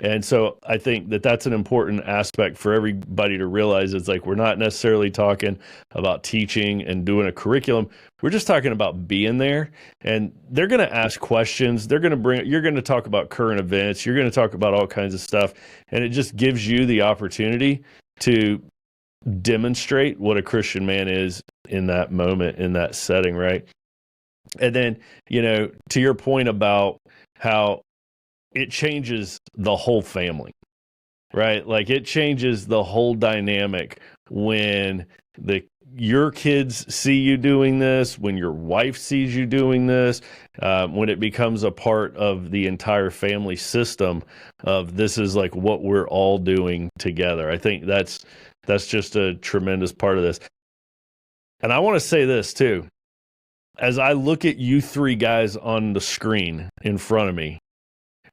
And so I think that that's an important aspect for everybody to realize. It's like, we're not necessarily talking about teaching and doing a curriculum. We're just talking about being there. And they're going to ask questions. You're going to talk about current events. You're going to talk about all kinds of stuff. And it just gives you the opportunity to demonstrate what a Christian man is in that moment, in that setting, right? And then, to your point about how it changes the whole family, right? Like, it changes the whole dynamic when your kids see you doing this, when your wife sees you doing this, when it becomes a part of the entire family system of this is like what we're all doing together. I think that's just a tremendous part of this. And I want to say this too. As I look at you three guys on the screen in front of me,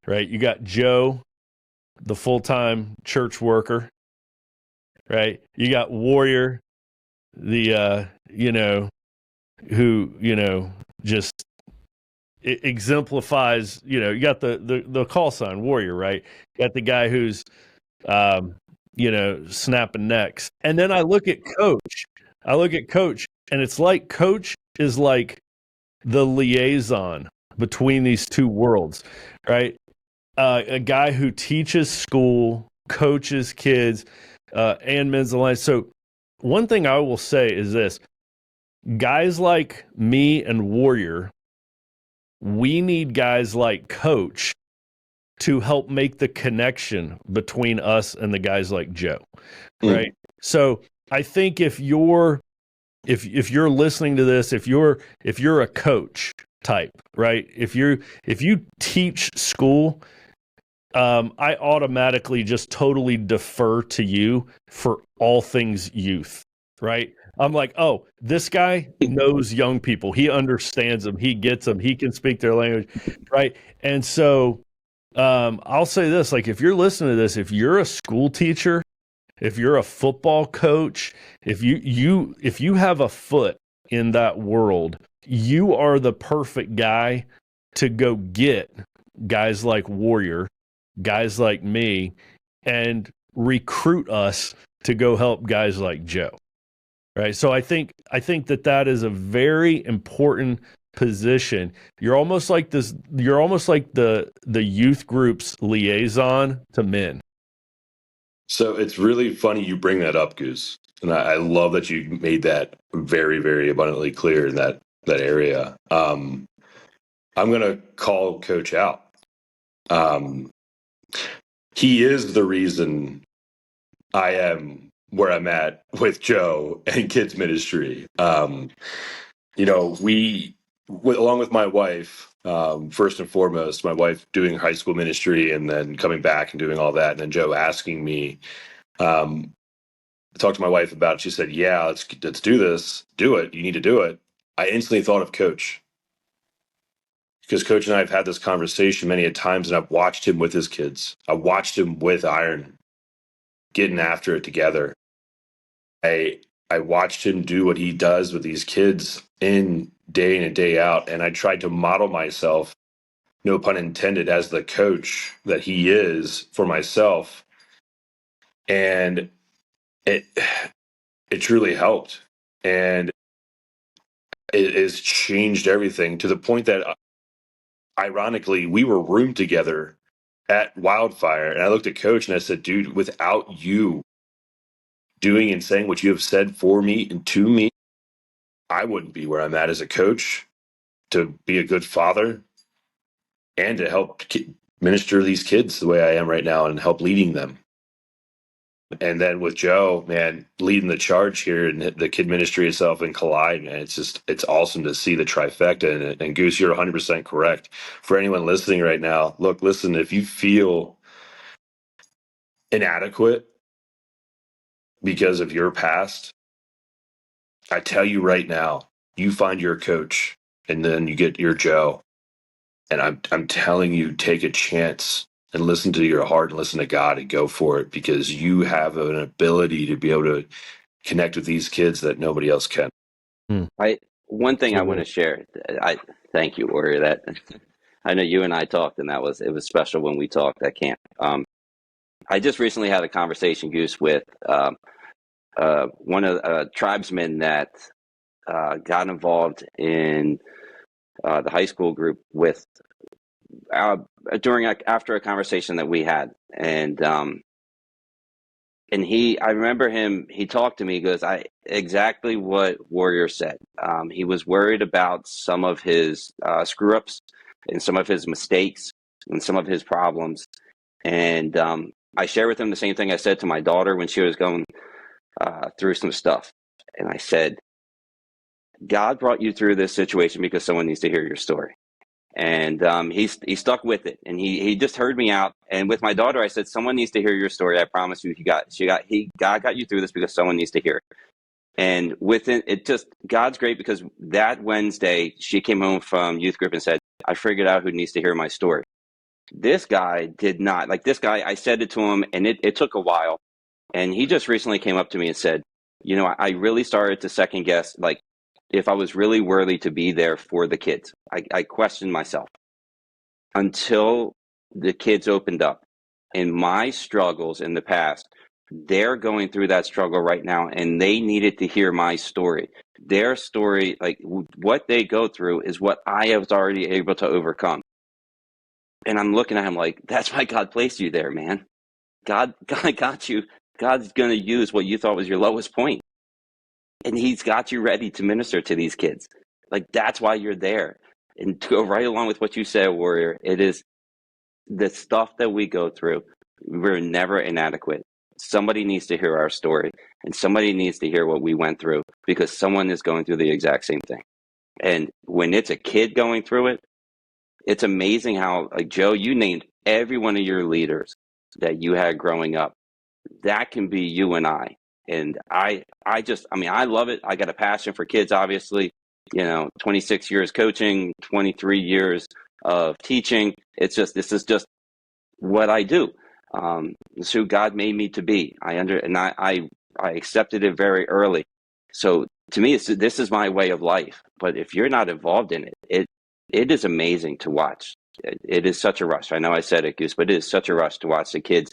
right? You got Joe, the full-time church worker, right? You got Warrior, the, who, just exemplifies, you got the call sign Warrior, right? You got the guy who's, snapping necks. And then I look at Coach, and it's like Coach is like the liaison between these two worlds, right? A guy who teaches school, coaches kids, and Men's Alliance. So one thing I will say is this: guys like me and Warrior, we need guys like Coach to help make the connection between us and the guys like Joe, right? So I think if you're if you're listening to this, if you're a coach type, right? If you teach school, I automatically just totally defer to you for all things youth, right? I'm like, oh, this guy knows young people. He understands them. He gets them. He can speak their language, right? And so I'll say this, like, if you're listening to this, if you're a school teacher, if you're a football coach, if you have a foot in that world, you are the perfect guy to go get guys like Warrior, guys like me, and recruit us to go help guys like Joe. Right? So I think that is a very important position. You're almost like this, you're almost like the youth group's liaison to men. So it's really funny you bring that up, Goose. And I love that you made that very, very abundantly clear in that area. I'm going to call Coach out. He is the reason I am where I'm at with Joe and kids ministry. Along with my wife, first and foremost, my wife doing high school ministry and then coming back and doing all that. And then Joe asking me, I talked to my wife about it. She said, yeah, let's do this. Do it. You need to do it. I instantly thought of Coach, because Coach and I have had this conversation many a times, and I've watched him with his kids. I watched him with Iron getting after it together. I watched him do what he does with these kids in and day out, and I tried to model myself, no pun intended, as the coach that he is for myself, and it truly helped, and it has changed everything to the point that, ironically, we were roomed together at Wildfire, and I looked at Coach and I said, dude, without you doing and saying what you have said for me and to me, I wouldn't be where I'm at as a coach, to be a good father, and to help minister these kids the way I am right now and help leading them. And then with Joe, man, leading the charge here and the kid ministry itself in Collide, man, it's awesome to see the trifecta. And Goose, you're 100% correct. For anyone listening right now, listen, if you feel inadequate because of your past, I tell you right now, you find your coach and then you get your Joe. And I'm telling you, take a chance and listen to your heart and listen to God and go for it, because you have an ability to be able to connect with these kids that nobody else can. One thing I want to share. I thank you, Warrior. That I know you and I talked, and it was special when we talked at camp. I just recently had a conversation, Goose, with one of the tribesmen that got involved in the high school group with after a conversation that we had, and I remember him. He talked to me. He goes, exactly what Warrior said. He was worried about some of his screw ups and some of his mistakes and some of his problems, and I shared with him the same thing I said to my daughter when she was going through some stuff, and I said, God brought you through this situation because someone needs to hear your story. And he stuck with it, and he just heard me out. And with my daughter, I said, someone needs to hear your story. I promise you, God got you through this because someone needs to hear it. And within it, just God's great, because that Wednesday she came home from youth group and said, I figured out who needs to hear my story. This guy did not. Like, this guy, I said it to him, and it took a while. And he just recently came up to me and said, I really started to second guess, like, if I was really worthy to be there for the kids. I questioned myself until the kids opened up. In my struggles in the past, they're going through that struggle right now, and they needed to hear my story. Their story, like what they go through, is what I was already able to overcome. And I'm looking at him like, that's why God placed you there, man. God got you. God's going to use what you thought was your lowest point, and he's got you ready to minister to these kids. Like, that's why you're there. And to go right along with what you said, Warrior, it is the stuff that we go through. We're never inadequate. somebody needs to hear our story, and somebody needs to hear what we went through, because someone is going through the exact same thing. And when it's a kid going through it, it's amazing how, like, Joe, you named every one of your leaders that you had growing up. That can be you and I. And I mean, I love it. I got a passion for kids, obviously, 26 years coaching, 23 years of teaching. This is just what I do. It's who God made me to be. I accepted it very early. So to me, this is my way of life. But if you're not involved in it, it is amazing to watch. It is such a rush. I know I said it, Goose, but it is such a rush to watch the kids.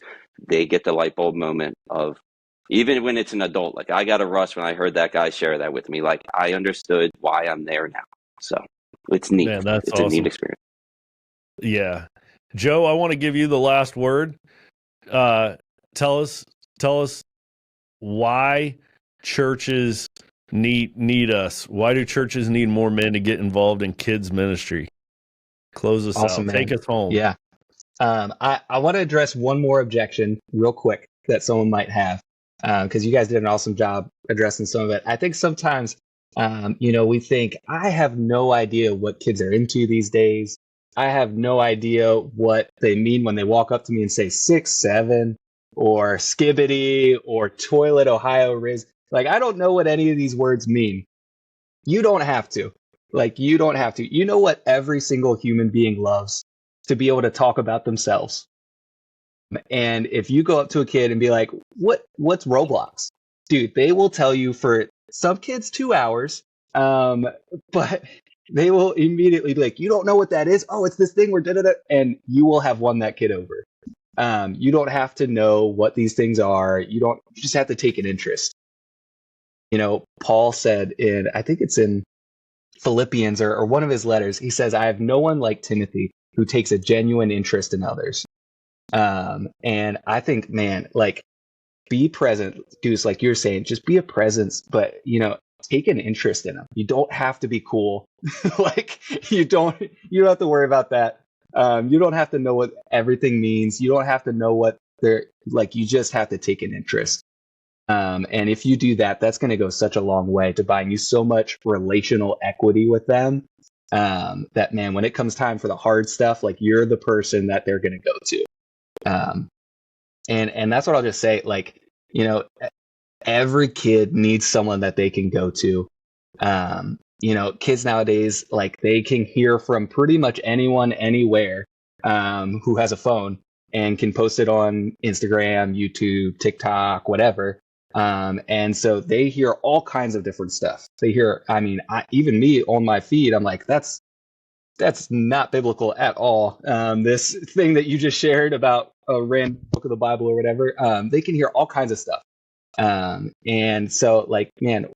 They get the light bulb moment of, even when it's an adult, like I got a rush when I heard that guy share that with me. Like, I understood why I'm there now. So it's neat. Man, that's It's awesome. a neat experience. Yeah. Joe, I want to give you the last word. Tell us why churches need us. Why do churches need more men to get involved in kids ministry? Close us Awesome, out. man. Take us home. Yeah. I want to address one more objection real quick that someone might have, because you guys did an awesome job addressing some of it. I think sometimes, we think, I have no idea what kids are into these days. I have no idea what they mean when they walk up to me and say 6'7" or skibbity or toilet Ohio Riz. Like, I don't know what any of these words mean. You don't have to. You don't have to. You know what every single human being loves? To be able to talk about themselves. And if you go up to a kid and be like, what's Roblox? Dude, they will tell you for some kids 2 hours, but they will immediately be like, you don't know what that is? Oh, it's this thing where da-da-da, and you will have won that kid over. You don't have to know what these things are. You just have to take an interest. Paul said I think it's in Philippians or one of his letters, he says, I have no one like Timothy who takes a genuine interest in others. And I think, man, be present, Goose, like you're saying, just be a presence, but, take an interest in them. You don't have to be cool. You don't have to worry about that. You don't have to know what everything means. You don't have to know what you just have to take an interest. And if you do that, that's going to go such a long way to buying you so much relational equity with them. That, man, when it comes time for the hard stuff, you're the person that they're going to go to. And that's what I'll just say. Every kid needs someone that they can go to. Kids nowadays, they can hear from pretty much anyone, anywhere, who has a phone and can post it on Instagram, YouTube, TikTok, whatever. And so they hear all kinds of different stuff. They hear, even me on my feed, I'm like, that's not biblical at all. This thing that you just shared about a random book of the Bible or whatever, they can hear all kinds of stuff. And so, man,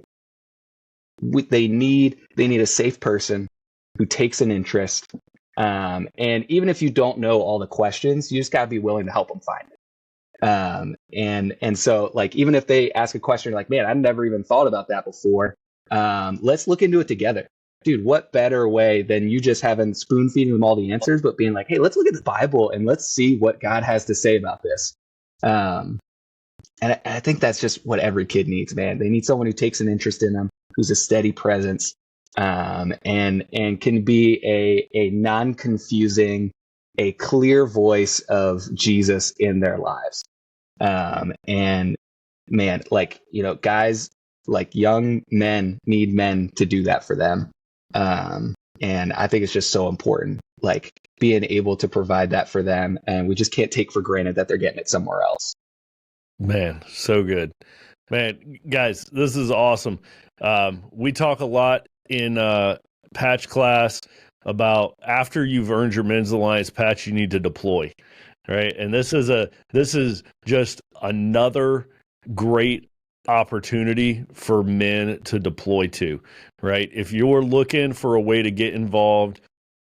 they need a safe person who takes an interest. And even if you don't know all the questions, you just gotta be willing to help them find it. And so, even if they ask a question, man, I've never even thought about that before. Let's look into it together. Dude, what better way than you just having spoon feeding them all the answers, but being like, hey, let's look at the Bible and let's see what God has to say about this. And I think that's just what every kid needs, man. They need someone who takes an interest in them, who's a steady presence, and can be a non-confusing, a clear voice of Jesus in their lives. And man, guys, young men need men to do that for them. And I think it's just so important, being able to provide that for them. And we just can't take for granted that they're getting it somewhere else. Man, so good. Man, guys, this is awesome. We talk a lot in Patch class about after you've earned your men's alliance patch, you need to deploy, right? And this is just another great opportunity for men to deploy to, right? If you're looking for a way to get involved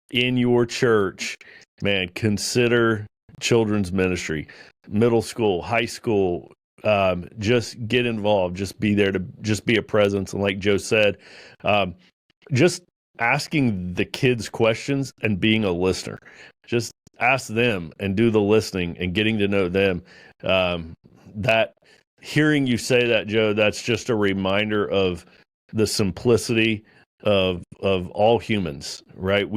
in your church, man, consider children's ministry, middle school, high school. Just get involved, just be there to just be a presence. And like Joe said, just asking the kids questions and being a listener, just ask them and do the listening and getting to know them. that hearing you say that, Joe, that's just a reminder of the simplicity of all humans, right?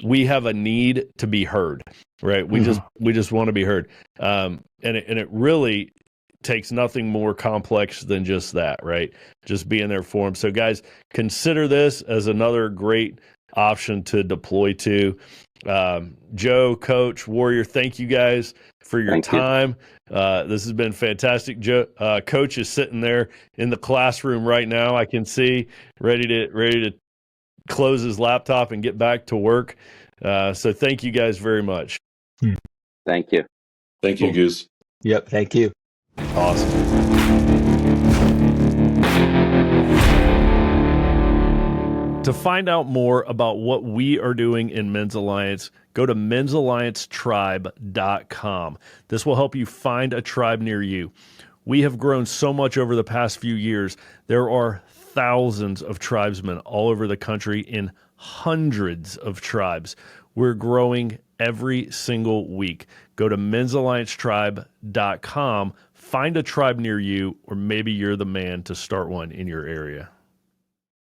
We have a need to be heard, right? We just want to be heard. And it really takes nothing more complex than just that, right? Just being there for them. So guys, consider this as another great option to deploy to. Joe, Coach, Warrior, thank you guys for your time. This has been fantastic. Joe, Coach is sitting there in the classroom right now. I can see ready to close his laptop and get back to work. So thank you guys very much. Thank you. Thank you, Goose. Yep. Thank you. Awesome. To find out more about what we are doing in Men's Alliance, go to men'salliancetribe.com. This will help you find a tribe near you. We have grown so much over the past few years. There are thousands of tribesmen all over the country in hundreds of tribes. We're growing every single week. Go to men'salliancetribe.com, find a tribe near you, or maybe you're the man to start one in your area.